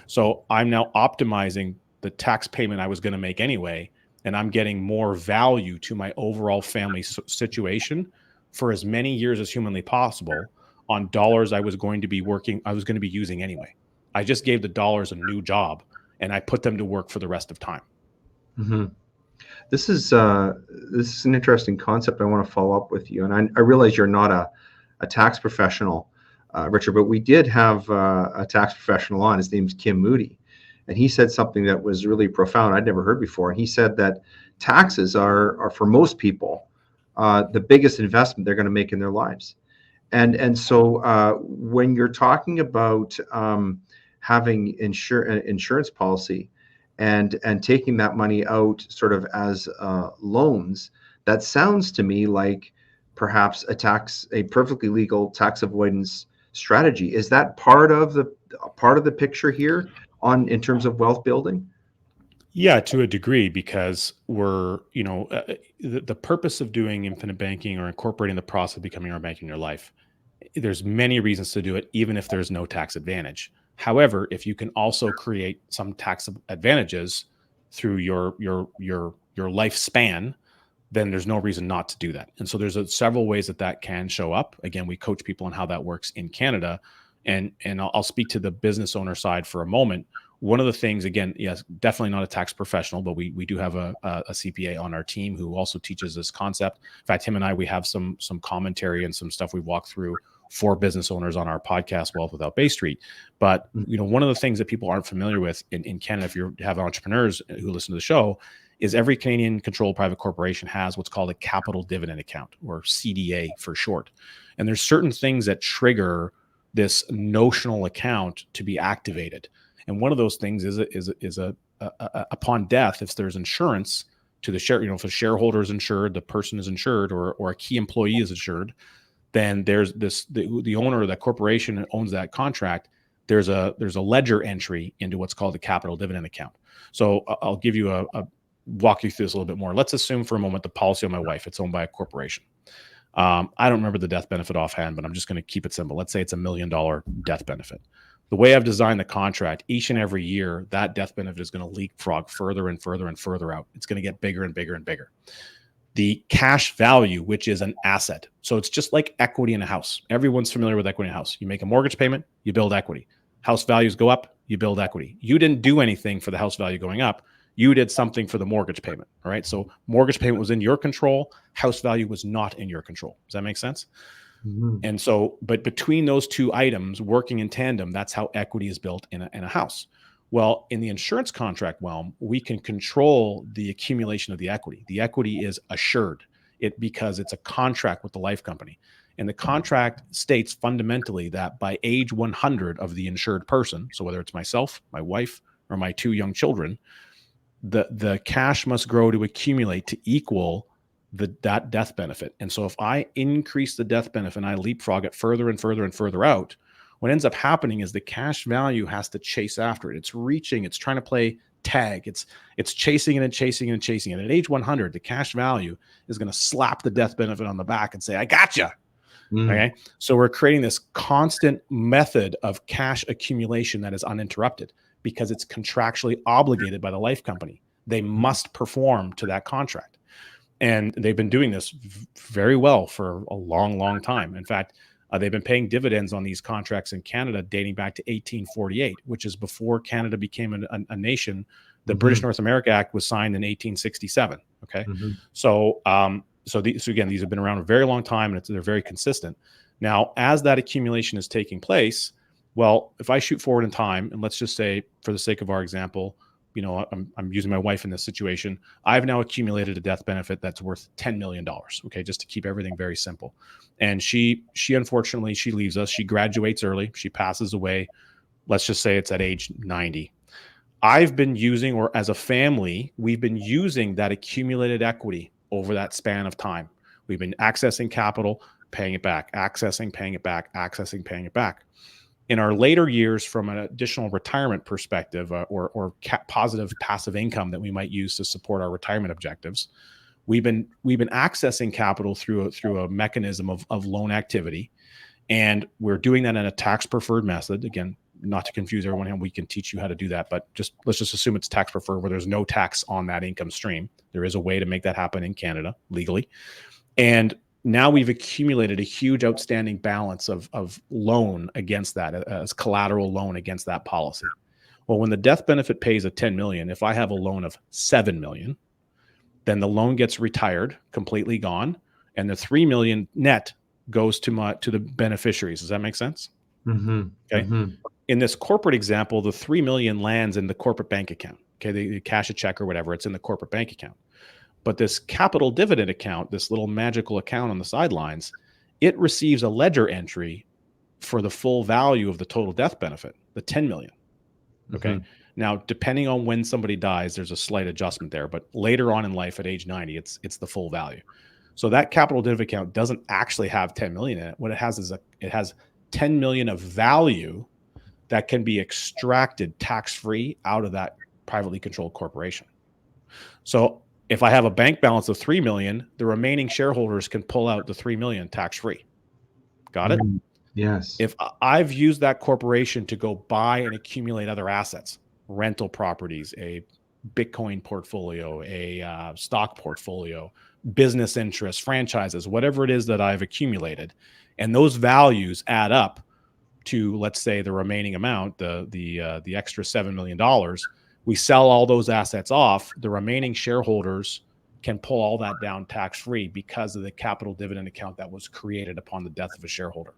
So I'm now optimizing the tax payment I was going to make anyway, and I'm getting more value to my overall family situation for as many years as humanly possible on dollars I was going to be using anyway. I just gave the dollars a new job, and I put them to work for the rest of time. Mm-hmm. This is an interesting concept. I want to follow up with you, and I realize you're not a tax professional, Richard, but we did have a tax professional on. His name's Kim Moody, and he said something that was really profound. I'd never heard before. And he said that taxes are for most people the biggest investment they're going to make in their lives, and so when you're talking about having insurance policy and taking that money out sort of as loans, that sounds to me like perhaps a perfectly legal tax avoidance strategy. Is that part of the picture here in terms of wealth building? Yeah, to a degree, because we're, the purpose of doing infinite banking or incorporating the process of becoming our bank in your life, there's many reasons to do it, even if there's no tax advantage. However, if you can also create some tax advantages through your lifespan, then there's no reason not to do that. And so there's several ways that can show up. Again, we coach people on how that works in Canada, and I'll speak to the business owner side for a moment. One of the things, again, yes, definitely not a tax professional, but we do have a CPA on our team who also teaches this concept. In fact, him and I, we have some commentary and some stuff we walk through for business owners on our podcast, Wealth Without Bay Street. But one of the things that people aren't familiar with in Canada, if you have entrepreneurs who listen to the show, is every Canadian controlled private corporation has what's called a capital dividend account, or CDA for short. And there's certain things that trigger this notional account to be activated. And one of those things is upon death, if there's insurance to the share, if a shareholder is insured, the person is insured, or a key employee is insured, then there's the owner of that corporation that owns that contract. There's a ledger entry into what's called the capital dividend account. So I'll give you walk you through this a little bit more. Let's assume for a moment the policy on my wife, it's owned by a corporation. I don't remember the death benefit offhand, but I'm just going to keep it simple. Let's say it's $1 million death benefit. The way I've designed the contract, each and every year, that death benefit is going to leapfrog further and further and further out. It's going to get bigger and bigger and bigger. The cash value, which is an asset. So it's just like equity in a house. Everyone's familiar with equity in a house. You make a mortgage payment, you build equity. House values go up, you build equity. You didn't do anything for the house value going up. You did something for the mortgage payment. All right. So mortgage payment was in your control. House value was not in your control. Does that make sense? Mm-hmm. And so, but between those two items working in tandem, that's how equity is built in a house. Well, in the insurance contract realm, we can control the accumulation of the equity. The equity is assured because it's a contract with the life company. And the contract states fundamentally that by age 100 of the insured person, so whether it's myself, my wife, or my 2 young children, the cash must grow to accumulate to equal that death benefit. And so if I increase the death benefit and I leapfrog it further and further and further out, what ends up happening is the cash value has to chase after it. It's trying to play tag. It's chasing it and chasing it and chasing it. At age 100, the cash value is going to slap the death benefit on the back and say, I gotcha. Okay. So we're creating this constant method of cash accumulation that is uninterrupted because it's contractually obligated by the life company. They must perform to that contract. And they've been doing this very well for a long, long time. In fact, they've been paying dividends on these contracts in Canada dating back to 1848, which is before Canada became a nation. The British North America Act was signed in 1867. Okay. So again, these have been around a very long time, and they're very consistent. Now, as that accumulation is taking place, well, if I shoot forward in time, and let's just say, for the sake of our example, I'm using my wife in this situation. I've now accumulated a death benefit that's worth $10 million. Okay. Just to keep everything very simple. And she unfortunately, she leaves us. She graduates early. She passes away. Let's just say it's at age 90. I've been using, or as a family, we've been using that accumulated equity over that span of time. We've been accessing capital. paying it back, accessing, paying it back, accessing, paying it back. In our later years, from an additional retirement perspective, or positive passive income that we might use to support our retirement objectives, we've been accessing capital through a mechanism of loan activity, and we're doing that in a tax preferred method. Again, not to confuse everyone, and we can teach you how to do that, but let's just assume it's tax preferred, where there's no tax on that income stream. There is a way to make that happen in Canada legally, and now we've accumulated a huge outstanding balance of loan against that, as collateral loan against that policy. Well, when the death benefit pays a 10 million, if I have a loan of 7 million, then the loan gets retired, completely gone, and the 3 million net goes to the beneficiaries. Does that make sense? Mm-hmm. Okay. Mm-hmm. In this corporate example, the 3 million lands in the corporate bank account. Okay, they cash a check or whatever, it's in the corporate bank account. But this capital dividend account, this little magical account on the sidelines, it receives a ledger entry for the full value of the total death benefit, the 10 million. Okay. Mm-hmm. Now, depending on when somebody dies, there's a slight adjustment there, but later on in life at age 90, it's the full value. So that capital dividend account doesn't actually have 10 million in it. What it has is it has 10 million of value that can be extracted tax-free out of that privately controlled corporation. So if I have a bank balance of 3 million, the remaining shareholders can pull out the 3 million tax-free. Got it? Yes. If I've used that corporation to go buy and accumulate other assets, rental properties, a Bitcoin portfolio, a stock portfolio, business interests, franchises, whatever it is that I've accumulated, and those values add up to, let's say, the remaining amount, the extra $7 million, we sell all those assets off, the remaining shareholders can pull all that down tax-free because of the capital dividend account that was created upon the death of a shareholder.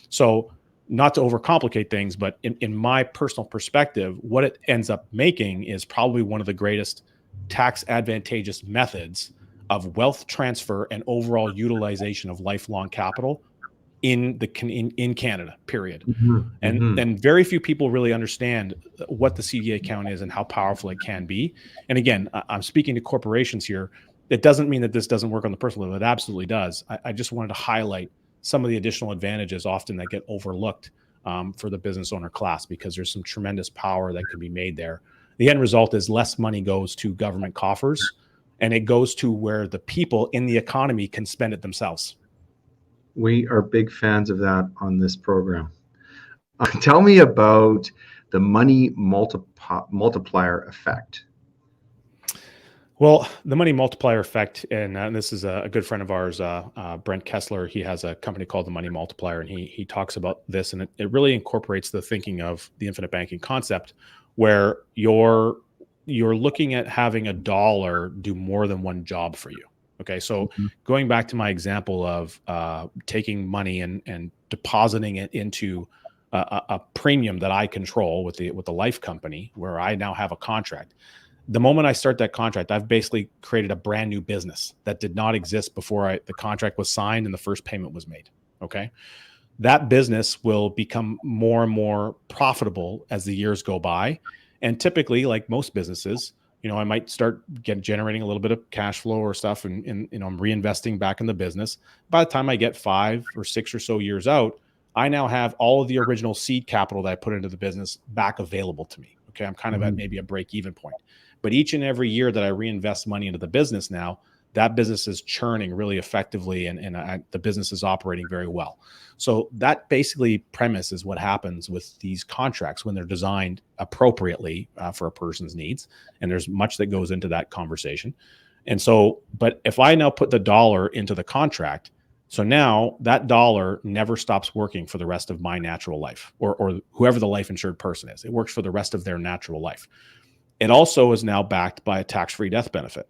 So not to overcomplicate things, but in my personal perspective, what it ends up making is probably one of the greatest tax advantageous methods of wealth transfer and overall utilization of lifelong capital in Canada, period. Mm-hmm. And Mm-hmm. then very few people really understand what the CDA account is and how powerful it can be. And again, I'm speaking to corporations here. It doesn't mean that this doesn't work on the personal level. It absolutely does. I just wanted to highlight some of the additional advantages often that get overlooked for the business owner class, because there's some tremendous power that can be made there. The end result is less money goes to government coffers, and it goes to where the people in the economy can spend it themselves. We are big fans of that on this program. Tell me about the money multiplier effect. Well, the money multiplier effect, and this is a good friend of ours, Brent Kessler. He has a company called the Money Multiplier, and he talks about this, and it really incorporates the thinking of the infinite banking concept, where you're looking at having a dollar do more than one job for you. Okay, so going back to my example of taking money and depositing it into a premium that I control with the life company, where I now have a contract. The moment I start that contract, I've basically created a brand new business that did not exist before the contract was signed and the first payment was made. Okay, that business will become more and more profitable as the years go by, and typically, like most businesses, I might start generating a little bit of cash flow or stuff, and I'm reinvesting back in the business. By the time I get 5 or 6 or so years out, I now have all of the original seed capital that I put into the business back available to me. Okay, I'm kind of at maybe a break-even point. But each and every year that I reinvest money into the business now, that business is churning really effectively, and the business is operating very well. So that basically premise is what happens with these contracts when they're designed appropriately for a person's needs. And there's much that goes into that conversation. And so, but if I now put the dollar into the contract, so now that dollar never stops working for the rest of my natural life, or whoever the life insured person is. It works for the rest of their natural life. It also is now backed by a tax-free death benefit.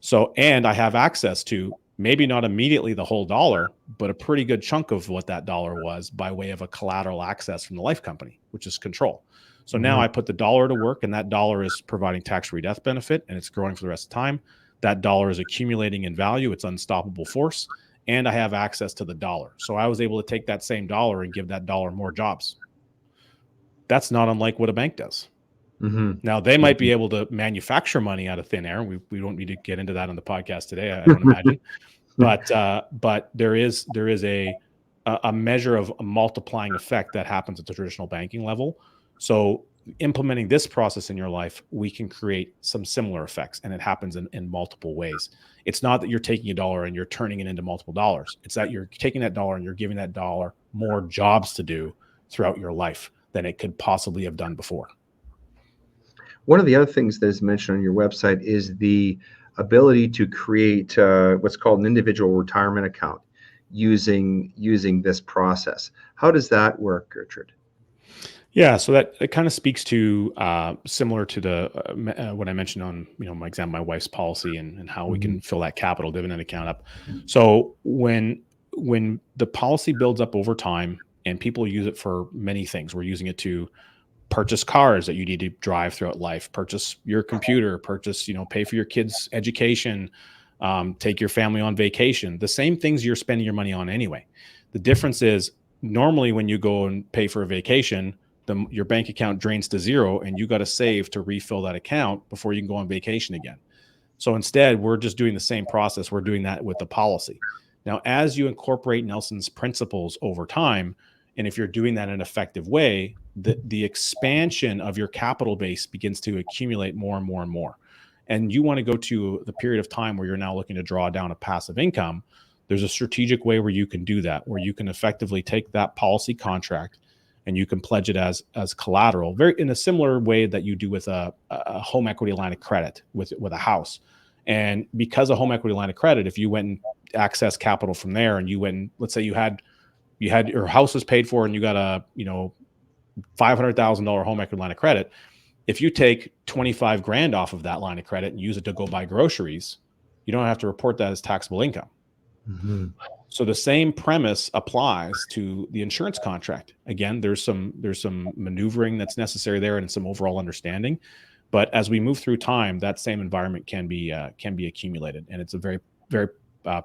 So, and I have access to maybe not immediately the whole dollar, but a pretty good chunk of what that dollar was by way of a collateral access from the life company, which is control. So now I put the dollar to work, and that dollar is providing tax-free death benefit, and it's growing for the rest of the time. That dollar is accumulating in value. It's unstoppable force, and I have access to the dollar. So I was able to take that same dollar and give that dollar more jobs. That's not unlike what a bank does. Now, they might be able to manufacture money out of thin air. We don't need to get into that on the podcast today, I don't imagine. but there is a measure of a multiplying effect that happens at the traditional banking level. So implementing this process in your life, we can create some similar effects, and it happens in multiple ways. It's not that you're taking a dollar and you're turning it into multiple dollars. It's that you're taking that dollar and you're giving that dollar more jobs to do throughout your life than it could possibly have done before. One of the other things that is mentioned on your website is the ability to create what's called an individual retirement account using this process. How does that work, Gertrude? Yeah, so that it kind of speaks to similar to the what I mentioned on my example, my wife's policy, and how we can fill that capital dividend account up. So when the policy builds up over time, and people use it for many things, we're using it to purchase cars that you need to drive throughout life, purchase your computer, pay for your kids' education, take your family on vacation, the same things you're spending your money on anyway. The difference is normally when you go and pay for a vacation, your bank account drains to zero and you got to save to refill that account before you can go on vacation again. So instead, we're just doing the same process. We're doing that with the policy. Now, as you incorporate Nelson's principles over time, and if you're doing that in an effective way, the expansion of your capital base begins to accumulate more and more and more. And you want to go to the period of time where you're now looking to draw down a passive income. There's a strategic way where you can do that, where you can effectively take that policy contract and you can pledge it as collateral, very in a similar way that you do with a home equity line of credit with a house. And because a home equity line of credit, if you went and access capital from there, and you went and, let's say you had your house was paid for and you got a $500,000 home equity line of credit, if you take 25 grand off of that line of credit and use it to go buy groceries, you don't have to report that as taxable income. Mm-hmm. So the same premise applies to the insurance contract. Again, there's some maneuvering that's necessary there and some overall understanding, but as we move through time, that same environment can be accumulated, and it's a very, very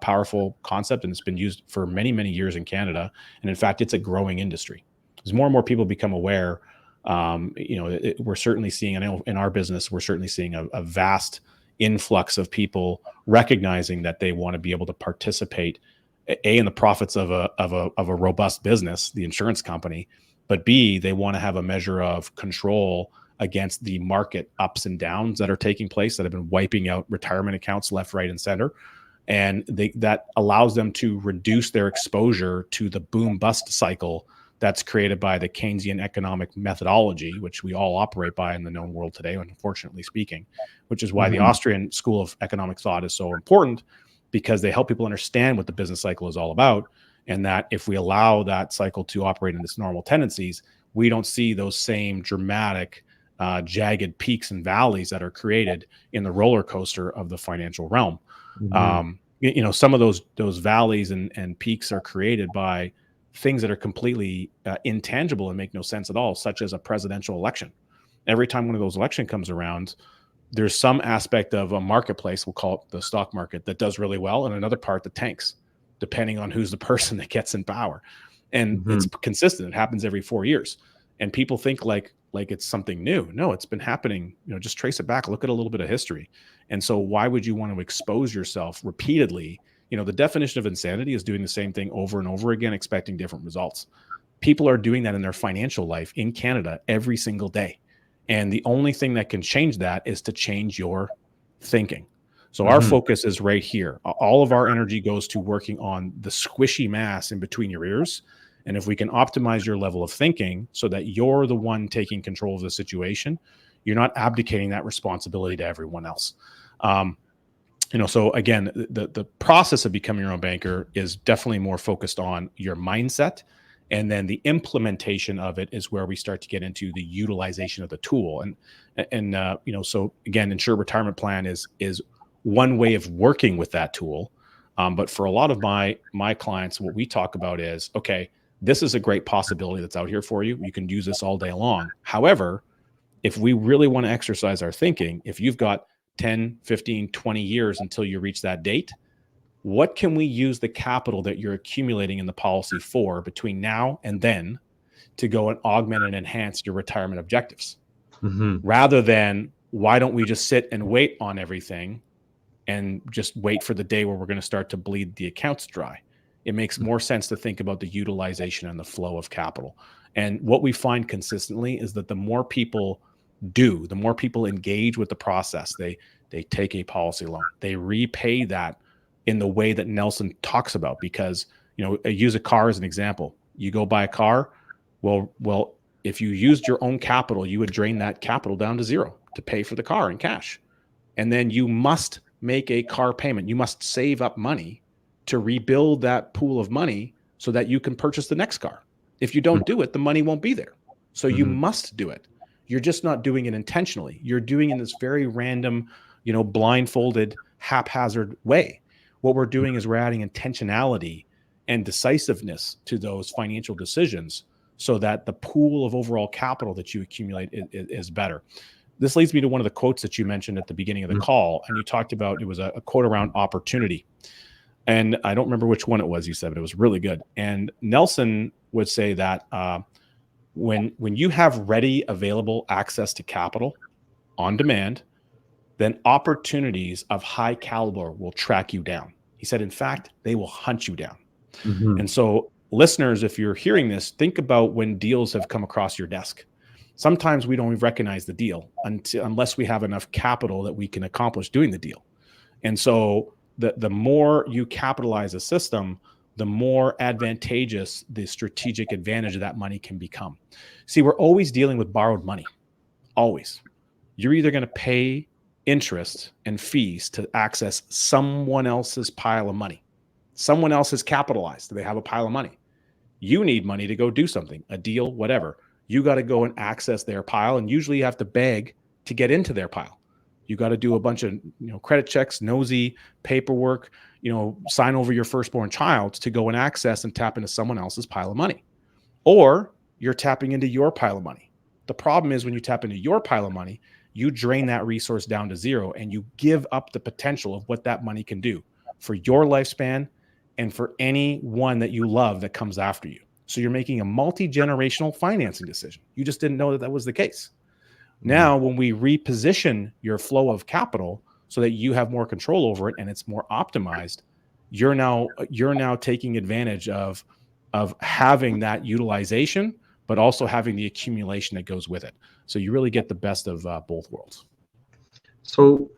powerful concept, and it's been used for many, many years in Canada. And in fact, it's a growing industry. As more and more people become aware, we're certainly seeing, I know in our business, we're certainly seeing a vast influx of people recognizing that they want to be able to participate, A, in the profits of a robust business, the insurance company, but B, they want to have a measure of control against the market ups and downs that are taking place that have been wiping out retirement accounts left, right, and center. And that allows them to reduce their exposure to the boom bust cycle that's created by the Keynesian economic methodology, which we all operate by in the known world today, unfortunately speaking, which is why the Austrian school of economic thought is so important, because they help people understand what the business cycle is all about. And that if we allow that cycle to operate in its normal tendencies, we don't see those same dramatic, jagged peaks and valleys that are created in the roller coaster of the financial realm. Mm-hmm. Some of those valleys and peaks are created by things that are completely intangible and make no sense at all, such as a presidential election. Every time one of those elections comes around, there's some aspect of a marketplace, we'll call it the stock market, that does really well, and another part that tanks, depending on who's the person that gets in power. And it's consistent. It happens every 4 years. And people think like it's something new. No, it's been happening. Just trace it back, look at a little bit of history. And so why would you want to expose yourself repeatedly? The definition of insanity is doing the same thing over and over again, expecting different results. People are doing that in their financial life in Canada every single day. And the only thing that can change that is to change your thinking. So our focus is right here. All of our energy goes to working on the squishy mass in between your ears. And if we can optimize your level of thinking so that you're the one taking control of the situation, you're not abdicating that responsibility to everyone else. So again, the process of becoming your own banker is definitely more focused on your mindset. And then the implementation of it is where we start to get into the utilization of the tool. So again, Insured Retirement Plan is one way of working with that tool. But for a lot of my clients, what we talk about is, okay, this is a great possibility that's out here for you. You can use this all day long. However, if we really want to exercise our thinking, if you've got 10, 15, 20 years until you reach that date, what can we use the capital that you're accumulating in the policy for between now and then to go and augment and enhance your retirement objectives? Rather than, why don't we just sit and wait on everything and just wait for the day where we're going to start to bleed the accounts dry. It makes more sense to think about the utilization and the flow of capital. And what we find consistently is that the more people engage with the process, they take a policy loan, they repay that in the way that Nelson talks about. Because, I use a car as an example. You go buy a car. Well, if you used your own capital, you would drain that capital down to zero to pay for the car in cash. And then you must make a car payment. You must save up money to rebuild that pool of money so that you can purchase the next car. If you don't do it, the money won't be there. So you must do it. You're just not doing it intentionally. You're doing it in this very random, blindfolded, haphazard way. What we're doing is we're adding intentionality and decisiveness to those financial decisions so that the pool of overall capital that you accumulate is better. This leads me to one of the quotes that you mentioned at the beginning of the call. And you talked about, it was a quote around opportunity. And I don't remember which one it was you said, but it was really good. And Nelson would say that when you have ready, available access to capital on demand, then opportunities of high caliber will track you down. He said, in fact, they will hunt you down. And so listeners, if you're hearing this, think about when deals have come across your desk. Sometimes we don't even recognize the deal unless we have enough capital that we can accomplish doing the deal. And so the more you capitalize a system, the more advantageous the strategic advantage of that money can become. See, we're always dealing with borrowed money. Always. You're either going to pay interest and fees to access someone else's pile of money. Someone else is capitalized. They have a pile of money. You need money to go do something, a deal, whatever. You got to go and access their pile. And usually you have to beg to get into their pile. You got to do a bunch of credit checks, nosy paperwork, sign over your firstborn child to go and access and tap into someone else's pile of money. Or you're tapping into your pile of money. The problem is when you tap into your pile of money, you drain that resource down to zero and you give up the potential of what that money can do for your lifespan and for anyone that you love that comes after you. So you're making a multi-generational financing decision. You just didn't know that was the case. Now, when we reposition your flow of capital so that you have more control over it and it's more optimized, you're now taking advantage of having that utilization, but also having the accumulation that goes with it. So you really get the best of both worlds. So,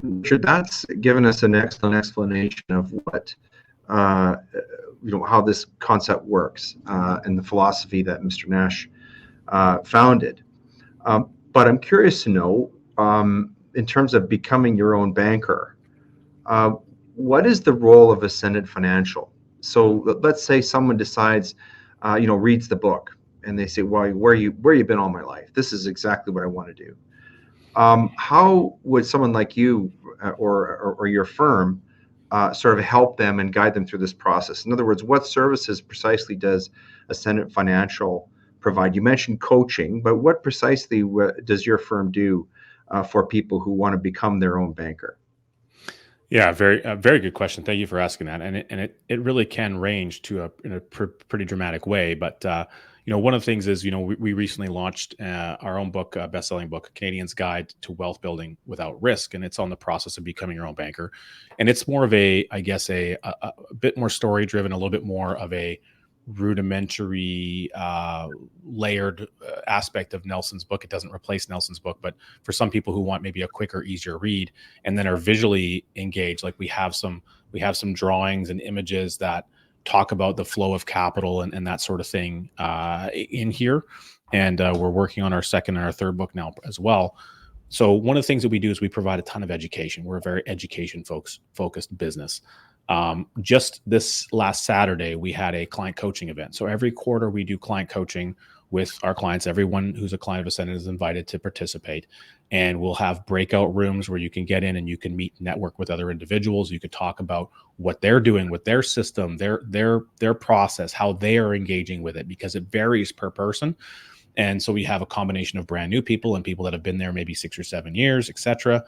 Richard, that's given us an excellent explanation of what how this concept works and the philosophy that Mr. Nash founded. But I'm curious to know, in terms of becoming your own banker, what is the role of Ascendant Financial? So let's say someone decides, reads the book and they say, well, where you been all my life? This is exactly what I want to do. How would someone like you or your firm sort of help them and guide them through this process? In other words, what services precisely does Ascendant Financial provide? You mentioned coaching, but what precisely does your firm do for people who want to become their own banker? Yeah, very good question. Thank you for asking that. And it really can range to in a pretty dramatic way. But one of the things is, we recently launched our own book, best-selling book, Canadian's Guide to Wealth Building Without Risk, and it's on the process of becoming your own banker. And it's more of a bit more story-driven, a little bit more of a rudimentary, layered aspect of Nelson's book. It doesn't replace Nelson's book, but for some people who want maybe a quicker, easier read, and then are visually engaged, like we have some drawings and images that talk about the flow of capital and that sort of thing in here. And we're working on our second and our third book now as well. So one of the things that we do is we provide a ton of education. We're a very education focused business. Just this last Saturday, we had a client coaching event. So every quarter we do client coaching with our clients. Everyone who's a client of Ascendant is invited to participate. And we'll have breakout rooms where you can get in and you can meet, network with other individuals. You could talk about what they're doing with their system, their process, how they are engaging with it, because it varies per person. And so we have a combination of brand new people and people that have been there maybe 6 or 7 years, et cetera.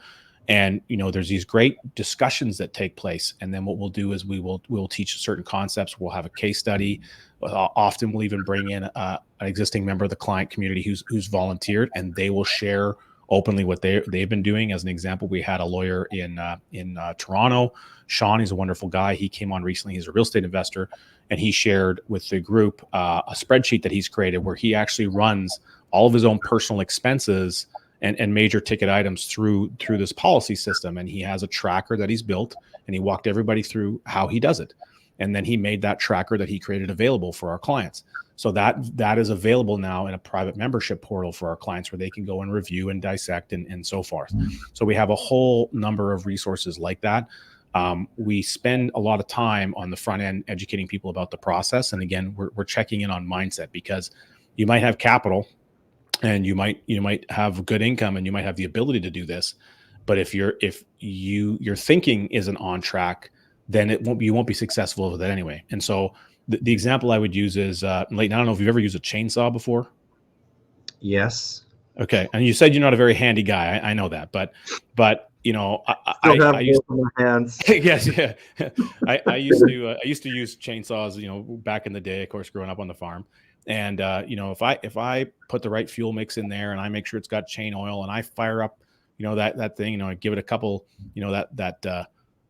And, there's these great discussions that take place. And then what we'll do is we'll teach certain concepts. We'll have a case study. Often we'll even bring in an existing member of the client community who's volunteered, and they will share openly what they've been doing. As an example, we had a lawyer in Toronto, Sean. He's a wonderful guy. He came on recently. He's a real estate investor, and he shared with the group a spreadsheet that he's created where he actually runs all of his own personal expenses and major ticket items through this policy system. And he has a tracker that he's built, and he walked everybody through how he does it. And then he made that tracker that he created available for our clients. So that is available now in a private membership portal for our clients where they can go and review and dissect and so forth. So we have a whole number of resources like that. We spend a lot of time on the front end educating people about the process. And again, we're checking in on mindset, because you might have capital and you might have good income and you might have the ability to do this. But if your thinking isn't on track, then you won't be successful with it anyway. And so the example I would use is, Leighton, I don't know if you've ever used a chainsaw before. Yes. Okay. And you said you're not a very handy guy. I know that, but I use my hands. Yes. Yeah. I used to use chainsaws, back in the day, of course, growing up on the farm. And, if I put the right fuel mix in there and I make sure it's got chain oil and I fire up, that thing, I give it a couple,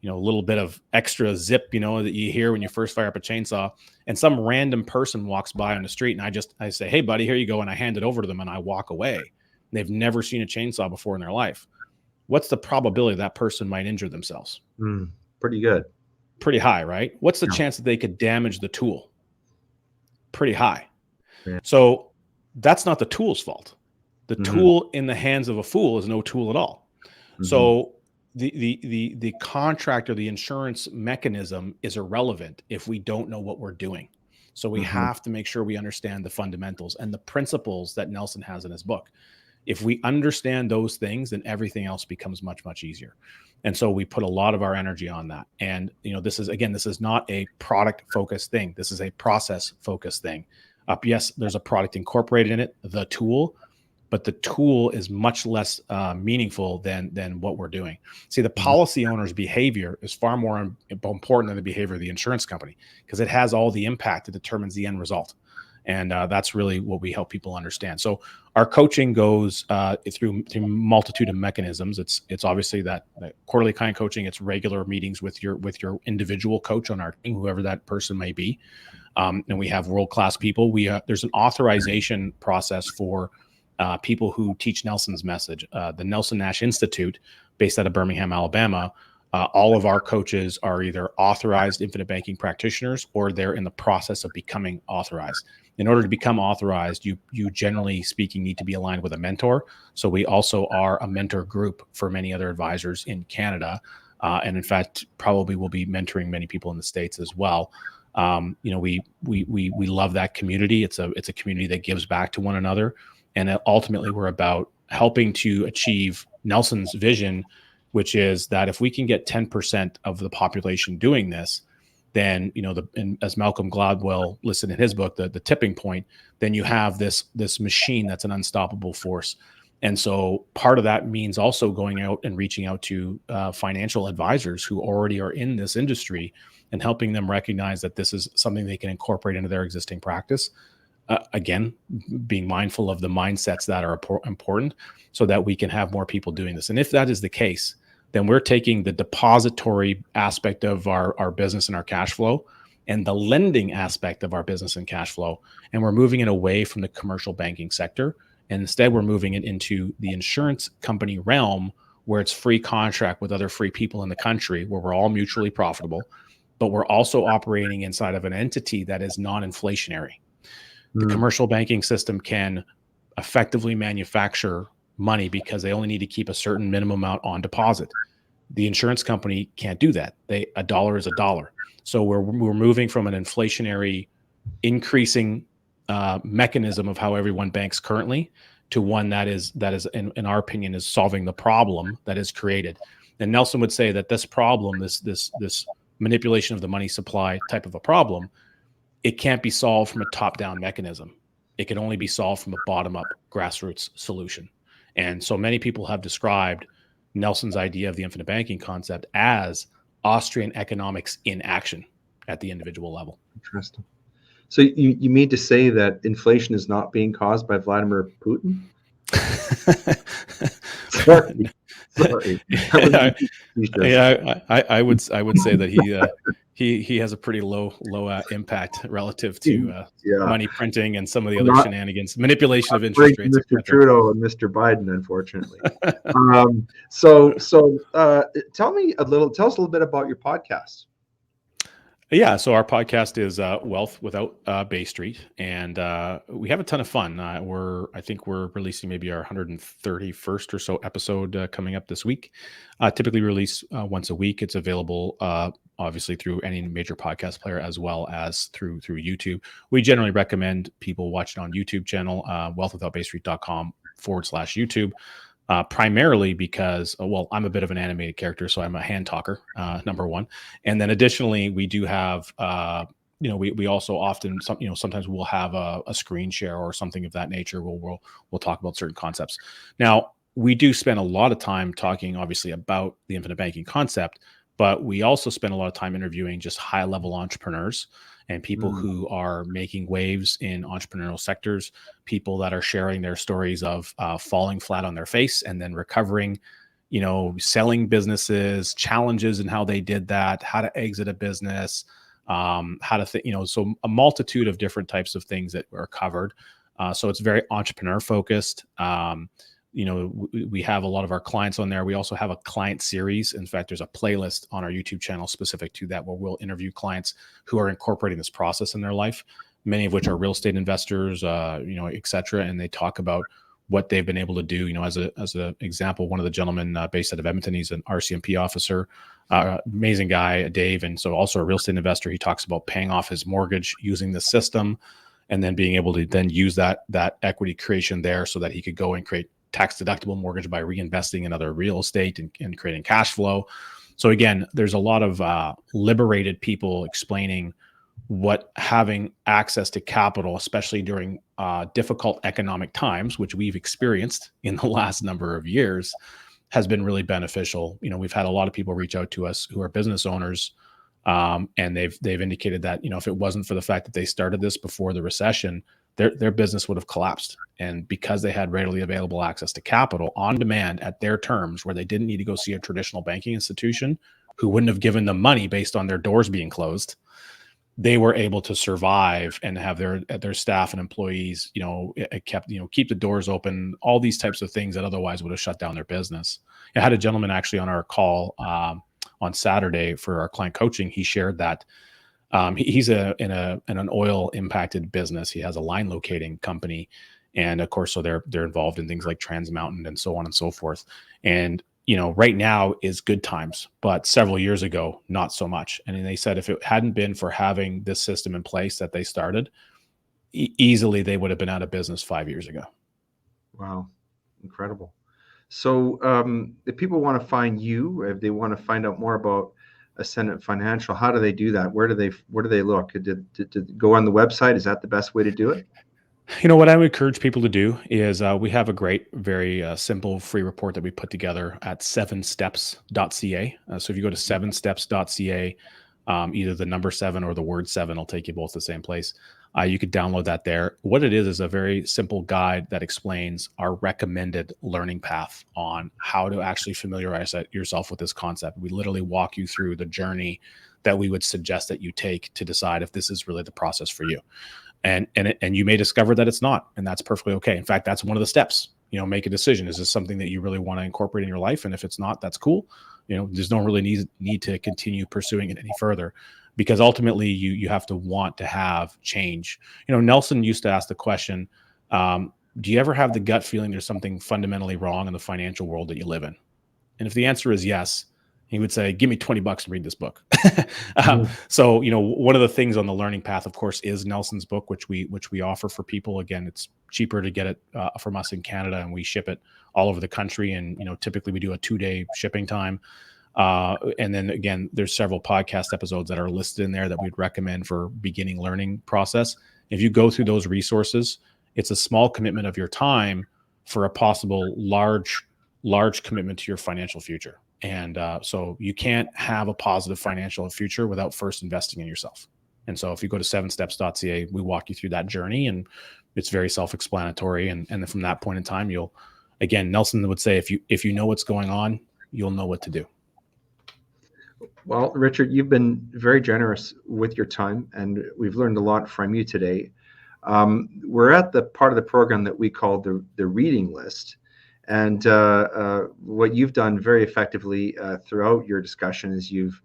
little bit of extra zip, that you hear when you first fire up a chainsaw, and some random person walks by on the street and I say, "Hey buddy, here you go." And I hand it over to them and I walk away. They've never seen a chainsaw before in their life. What's the probability that person might injure themselves? Pretty good. Pretty high, right? What's the chance that they could damage the tool? Pretty high. Yeah. So that's not the tool's fault. The tool in the hands of a fool is no tool at all. So the contract or the insurance mechanism is irrelevant if we don't know what we're doing. So we have to make sure we understand the fundamentals and the principles that Nelson has in his book. If we understand those things, then everything else becomes much, much easier. And so we put a lot of our energy on that. And, this is not a product focused thing. This is a process focused thing. Yes, there's a product incorporated in it, the tool, but the tool is much less meaningful than what we're doing. See, the policy owner's behavior is far more important than the behavior of the insurance company, because it has all the impact that determines the end result. And that's really what we help people understand. So our coaching goes through multitude of mechanisms. It's obviously that quarterly client coaching. It's regular meetings with your individual coach on our team, whoever that person may be. And we have world-class people. There's an authorization process for people who teach Nelson's message. The Nelson Nash Institute, based out of Birmingham, Alabama, all of our coaches are either authorized infinite banking practitioners or they're in the process of becoming authorized. In order to become authorized, you generally speaking need to be aligned with a mentor. So we also are a mentor group for many other advisors in Canada. And in fact, probably will be mentoring many people in the States as well. We love that community. It's a community that gives back to one another. And ultimately, we're about helping to achieve Nelson's vision, which is that if we can get 10% of the population doing this, then, as Malcolm Gladwell listed in his book, the tipping point, then you have this machine that's an unstoppable force. And so part of that means also going out and reaching out to financial advisors who already are in this industry and helping them recognize that this is something they can incorporate into their existing practice. Again, being mindful of the mindsets that are important so that we can have more people doing this. And if that is the case, then we're taking the depository aspect of our business and our cash flow and the lending aspect of our business and cash flow, and we're moving it away from the commercial banking sector. And instead, we're moving it into the insurance company realm, where it's free contract with other free people in the country, where we're all mutually profitable, but we're also operating inside of an entity that is non-inflationary. The commercial banking system can effectively manufacture money because they only need to keep a certain minimum amount on deposit. The insurance company can't do that. A dollar is a dollar. So we're moving from an inflationary increasing mechanism of how everyone banks currently to one that is in our opinion is solving the problem that is created. And Nelson would say that this problem, this manipulation of the money supply type of a problem, it can't be solved from a top-down mechanism. It can only be solved from a bottom-up grassroots solution. And so many people have described Nelson's idea of the infinite banking concept as Austrian economics in action at the individual level. Interesting. So you mean to say that inflation is not being caused by Vladimir Putin? Sorry. Sorry. That was facetious. Yeah, I would say that he has a pretty low impact relative to Yeah. money printing and some of the other Not shenanigans, manipulation of according interest to rates, Mr. etc. Trudeau and Mr. Biden, unfortunately. So tell us a little bit about your podcast. Yeah, so our podcast is Wealth Without Bay Street, and we have a ton of fun. I think we're releasing maybe our 131st or so episode coming up this week. Typically release once a week. It's available obviously through any major podcast player as well as through YouTube. We generally recommend people watch it on YouTube channel, wealthwithoutbaystreet.com/YouTube. Primarily because, well, I'm a bit of an animated character, so I'm a hand talker, number one. And then additionally, we do have, we also often, sometimes we'll have a screen share or something of that nature where we'll talk about certain concepts. Now, we do spend a lot of time talking, obviously, about the infinite banking concept, but we also spend a lot of time interviewing just high-level entrepreneurs and people who are making waves in entrepreneurial sectors, people that are sharing their stories of falling flat on their face and then recovering, selling businesses, challenges and how they did that, how to exit a business, how to think, so a multitude of different types of things that are covered. So it's very entrepreneur focused. We have a lot of our clients on there. We also have a client series. In fact, there's a playlist on our YouTube channel specific to that where we'll interview clients who are incorporating this process in their life, many of which are real estate investors, et cetera. And they talk about what they've been able to do. As an example, one of the gentlemen based out of Edmonton, he's an RCMP officer, amazing guy, Dave. And so also a real estate investor. He talks about paying off his mortgage using the system and then being able to then use that equity creation there so that he could go and create tax deductible mortgage by reinvesting in other real estate and creating cash flow. So again, there's a lot of liberated people explaining what having access to capital, especially during difficult economic times, which we've experienced in the last number of years, has been really beneficial. We've had a lot of people reach out to us who are business owners, and they've indicated that, if it wasn't for the fact that they started this before the recession, their business would have collapsed. And because they had readily available access to capital on demand at their terms, where they didn't need to go see a traditional banking institution who wouldn't have given them money based on their doors being closed, they were able to survive and have their staff and employees, keep the doors open, all these types of things that otherwise would have shut down their business. I had a gentleman actually on our call on Saturday for our client coaching. He shared that he's in an oil impacted business. He has a line locating company. And of course, so they're involved in things like Trans Mountain and so on and so forth. And, right now is good times, but several years ago, not so much. And they said if it hadn't been for having this system in place that they started, easily they would have been out of business 5 years ago. Wow. Incredible. So if people want to find you, if they want to find out more about Ascendant Financial, how do they do that? Where do they look? To go on the website? Is that the best way to do it? What I would encourage people to do is we have a great, very simple free report that we put together at 7steps.ca. So if you go to 7steps.ca, either the number 7 or the word 7 will take you both to the same place. You could download that there. What it is a very simple guide that explains our recommended learning path on how to actually familiarize yourself with this concept. We literally walk you through the journey that we would suggest that you take to decide if this is really the process for you. And you may discover that it's not, and that's perfectly okay. In fact, that's one of the steps. Make a decision. Is this something that you really want to incorporate in your life? And if it's not, that's cool. There's no really need to continue pursuing it any further, because ultimately you have to want to have change. Nelson used to ask the question, do you ever have the gut feeling there's something fundamentally wrong in the financial world that you live in? And if the answer is yes, he would say, give me $20 and read this book. So, one of the things on the learning path, of course, is Nelson's book, which we offer for people. Again, it's cheaper to get it from us in Canada, and we ship it all over the country. And, typically we do a 2-day shipping time. And then again, there's several podcast episodes that are listed in there that we'd recommend for beginning learning process. If you go through those resources, it's a small commitment of your time for a possible large commitment to your financial future. And so you can't have a positive financial future without first investing in yourself. And so if you go to 7steps.ca, we walk you through that journey, and it's very self-explanatory. And then from that point in time, you'll again, Nelson would say, if you know what's going on, you'll know what to do. Well, Richard, you've been very generous with your time, and we've learned a lot from you today. We're at the part of the program that we call the reading list. And what you've done very effectively throughout your discussion is you've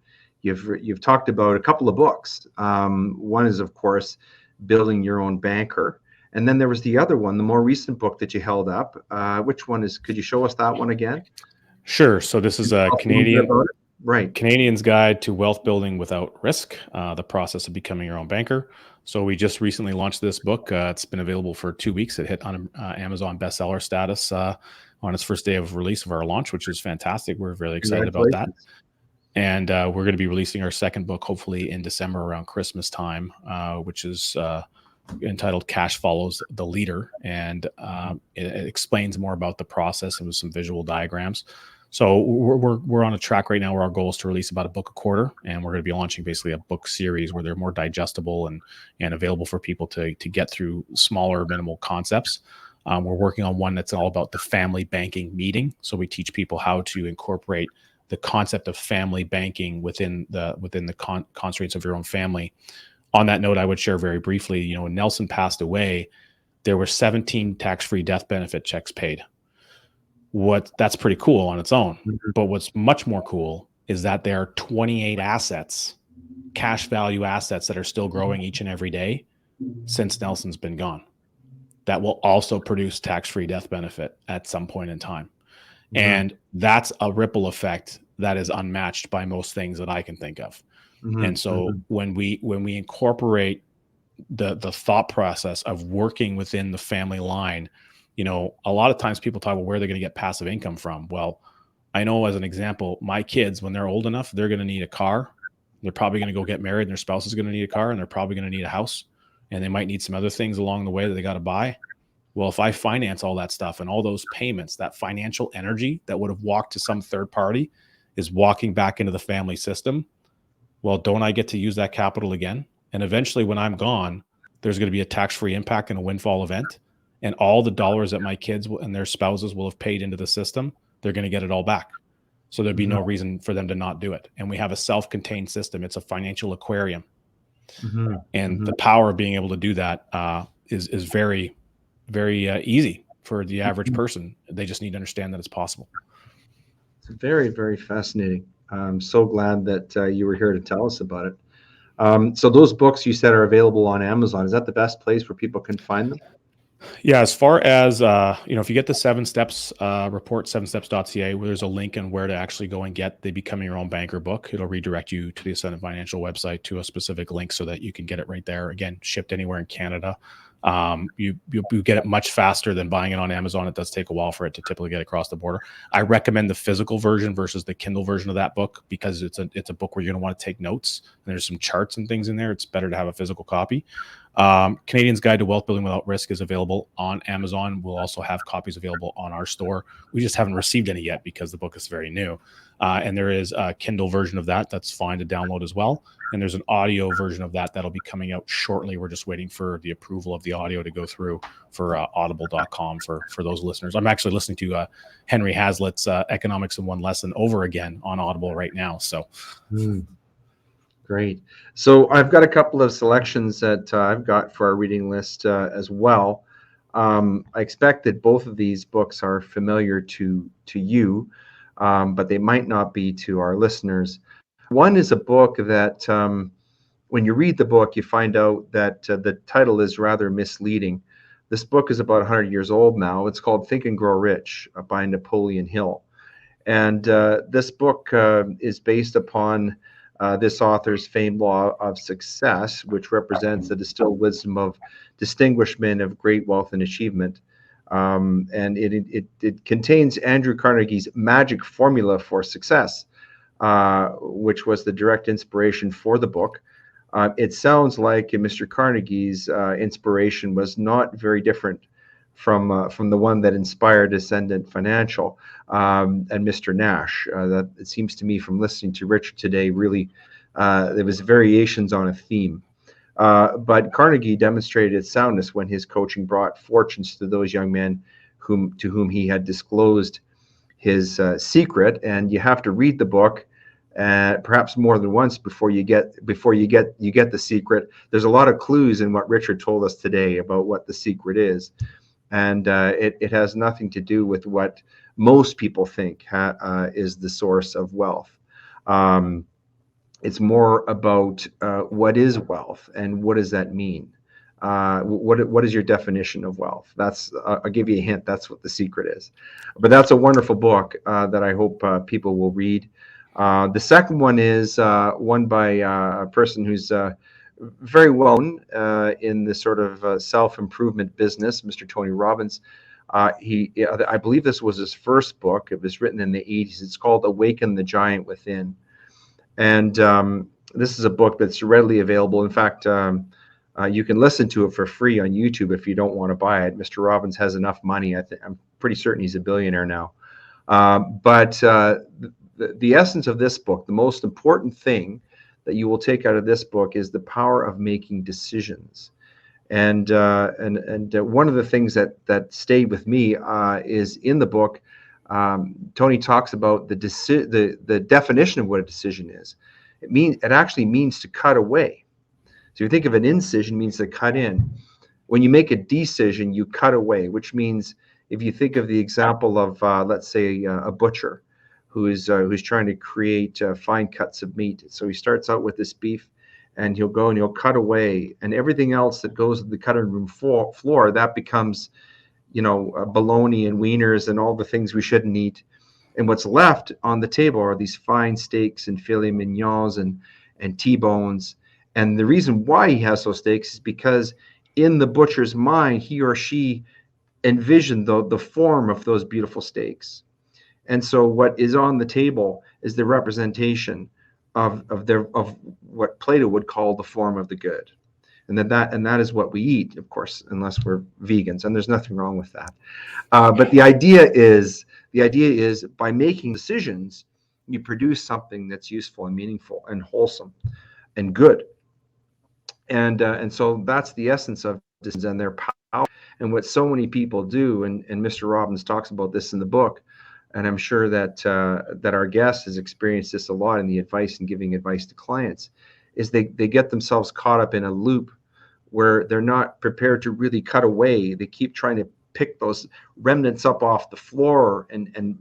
talked about a couple of books. One is, of course, Building Your Own Banker. And then there was the other one, the more recent book that you held up. Which one is, could you show us that one again? Sure. So this is a Canadian's Guide to Wealth Building Without Risk, the process of becoming your own banker. So we just recently launched this book. It's been available for 2 weeks. It hit on Amazon bestseller status on its first day of release of our launch, which is fantastic. We're really excited about that. And we're going to be releasing our second book, hopefully in December around Christmas time, which is entitled Cash Follows the Leader. And it explains more about the process and with some visual diagrams. So we're on a track right now where our goal is to release about a book a quarter, and we're going to be launching basically a book series where they're more digestible and available for people to get through smaller, minimal concepts. We're working on one that's all about the family banking meeting. So we teach people how to incorporate the concept of family banking within the constraints of your own family. On that note, I would share very briefly, when Nelson passed away, there were 17 tax-free death benefit checks paid. That's pretty cool on its own. Mm-hmm. But what's much more cool is that there are 28 assets, cash value assets, that are still growing each and every day since Nelson's been gone, that will also produce tax-free death benefit at some point in time. Mm-hmm. And that's a ripple effect that is unmatched by most things that I can think of. Mm-hmm. And so when we incorporate the thought process of working within the family line, a lot of times people talk about where they're going to get passive income from. Well, I know, as an example, my kids, when they're old enough, they're going to need a car. They're probably going to go get married, and their spouse is going to need a car, and they're probably going to need a house, and they might need some other things along the way that they got to buy. Well, if I finance all that stuff and all those payments, that financial energy that would have walked to some third party is walking back into the family system. Well, don't I get to use that capital again? And eventually, when I'm gone, there's going to be a tax-free impact and a windfall event. And all the dollars that my kids and their spouses will have paid into the system, they're going to get it all back. So there'd be no reason for them to not do it. And we have a self-contained system. It's a financial aquarium. Mm-hmm. And the power of being able to do that is very, very easy for the average person. They just need to understand that it's possible. It's very, very fascinating. I'm so glad that you were here to tell us about it. So those books you said are available on Amazon. Is that the best place where people can find them? Yeah, as far as, if you get the 7 steps report, 7steps.ca, where there's a link and where to actually go and get the Becoming Your Own Banker book, it'll redirect you to the Ascendant Financial website to a specific link so that you can get it right there. Again, shipped anywhere in Canada. You get it much faster than buying it on Amazon. It does take a while for it to typically get across the border. I recommend the physical version versus the Kindle version of that book, because it's a book where you're going to want to take notes, and there's some charts and things in there. It's better to have a physical copy. Canadian's Guide to Wealth Building Without Risk is available on Amazon. We'll also have copies available on our store. We just haven't received any yet because the book is very new. And there is a Kindle version of that that's fine to download as well. And there's an audio version of that that'll be coming out shortly. We're just waiting for the approval of the audio to go through for audible.com for those listeners. I'm actually listening to Henry Hazlitt's Economics in One Lesson over again on Audible right now. So great. So I've got a couple of selections that I've got for our reading list as well. I expect that both of these books are familiar to you, but they might not be to our listeners. One is a book that when you read the book, you find out that the title is rather misleading. This book is about 100 years old now. It's called Think and Grow Rich by Napoleon Hill. And this book is based upon this author's famed law of success, which represents the distilled wisdom of distinguished men of great wealth and achievement. And it contains Andrew Carnegie's magic formula for success, which was the direct inspiration for the book. It sounds like Mr. Carnegie's inspiration was not very different from the one that inspired Ascendant Financial and Mr. Nash. That it seems to me, from listening to Richard today, really there was variations on a theme. But Carnegie demonstrated its soundness when his coaching brought fortunes to those young men to whom he had disclosed his secret. And you have to read the book perhaps more than once before you get the secret. There's a lot of clues in what Richard told us today about what the secret is, and it has nothing to do with what most people think is the source of wealth. It's more about what is wealth and what does that mean. What is your definition of wealth? I'll give you a hint. That's what the secret is. But that's a wonderful book that I hope people will read. The second one is one by a person who's very well known in the sort of self-improvement business, Mr. Tony Robbins. I believe this was his first book. It was written in the 80s. It's called Awaken the Giant Within. And this is a book that's readily available. In fact, you can listen to it for free on YouTube if you don't want to buy it. Mr. Robbins has enough money. I'm pretty certain he's a billionaire now. But the essence of this book, the most important thing that you will take out of this book is the power of making decisions. And one of the things that stayed with me is in the book. Tony talks about the definition of what a decision is. It actually means to cut away. So you think of an incision means to cut in. When you make a decision, you cut away, which means if you think of the example of let's say a butcher who's trying to create fine cuts of meat. So he starts out with this beef, and he'll go and he'll cut away, and everything else that goes to the cutting room floor that becomes, bologna and wieners and all the things we shouldn't eat. And what's left on the table are these fine steaks and filet mignons and T-bones. And the reason why he has those steaks is because in the butcher's mind, he or she envisioned the form of those beautiful steaks. And so what is on the table is the representation of what Plato would call the form of the good. And that is what we eat, of course, unless we're vegans, and there's nothing wrong with that. But the idea is by making decisions, you produce something that's useful and meaningful and wholesome and good. And so that's the essence of decisions and their power. And what so many people do, and Mr. Robbins talks about this in the book, and I'm sure that our guest has experienced this a lot in the advice and giving advice to clients, is they get themselves caught up in a loop where they're not prepared to really cut away. They keep trying to pick those remnants up off the floor and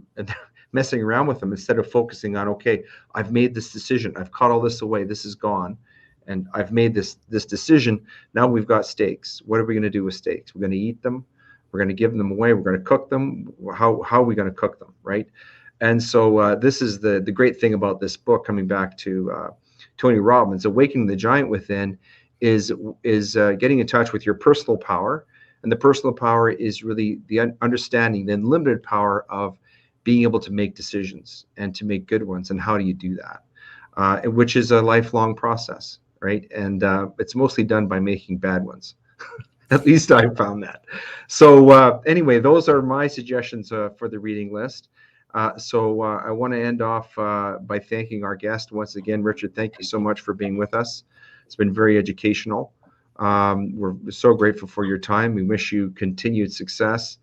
messing around with them instead of focusing on, okay, I've made this decision. I've cut all this away. This is gone. And I've made this decision. Now we've got steaks. What are we going to do with steaks? We're going to eat them. We're going to give them away. We're going to cook them. How are we going to cook them, right? And so this is the great thing about this book, coming back to Tony Robbins. Awakening the Giant Within is getting in touch with your personal power. And the personal power is really the understanding, the unlimited power of being able to make decisions and to make good ones. And how do you do that? Which is a lifelong process, right? And it's mostly done by making bad ones. At least I found that. So anyway, those are my suggestions for the reading list. So I want to end off by thanking our guest once again. Richard, thank you so much for being with us. It's been very educational. We're so grateful for your time. We wish you continued success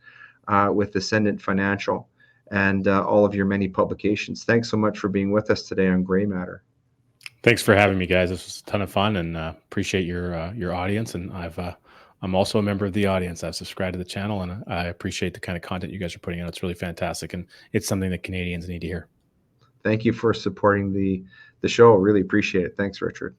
with Ascendant Financial and all of your many publications. Thanks so much for being with us today on Gray Matter. Thanks for having me, guys. This was a ton of fun, and appreciate your audience. And I'm also a member of the audience. I've subscribed to the channel, and I appreciate the kind of content you guys are putting out. It's really fantastic, and it's something that Canadians need to hear. Thank you for supporting the show. Really appreciate it. Thanks, Richard.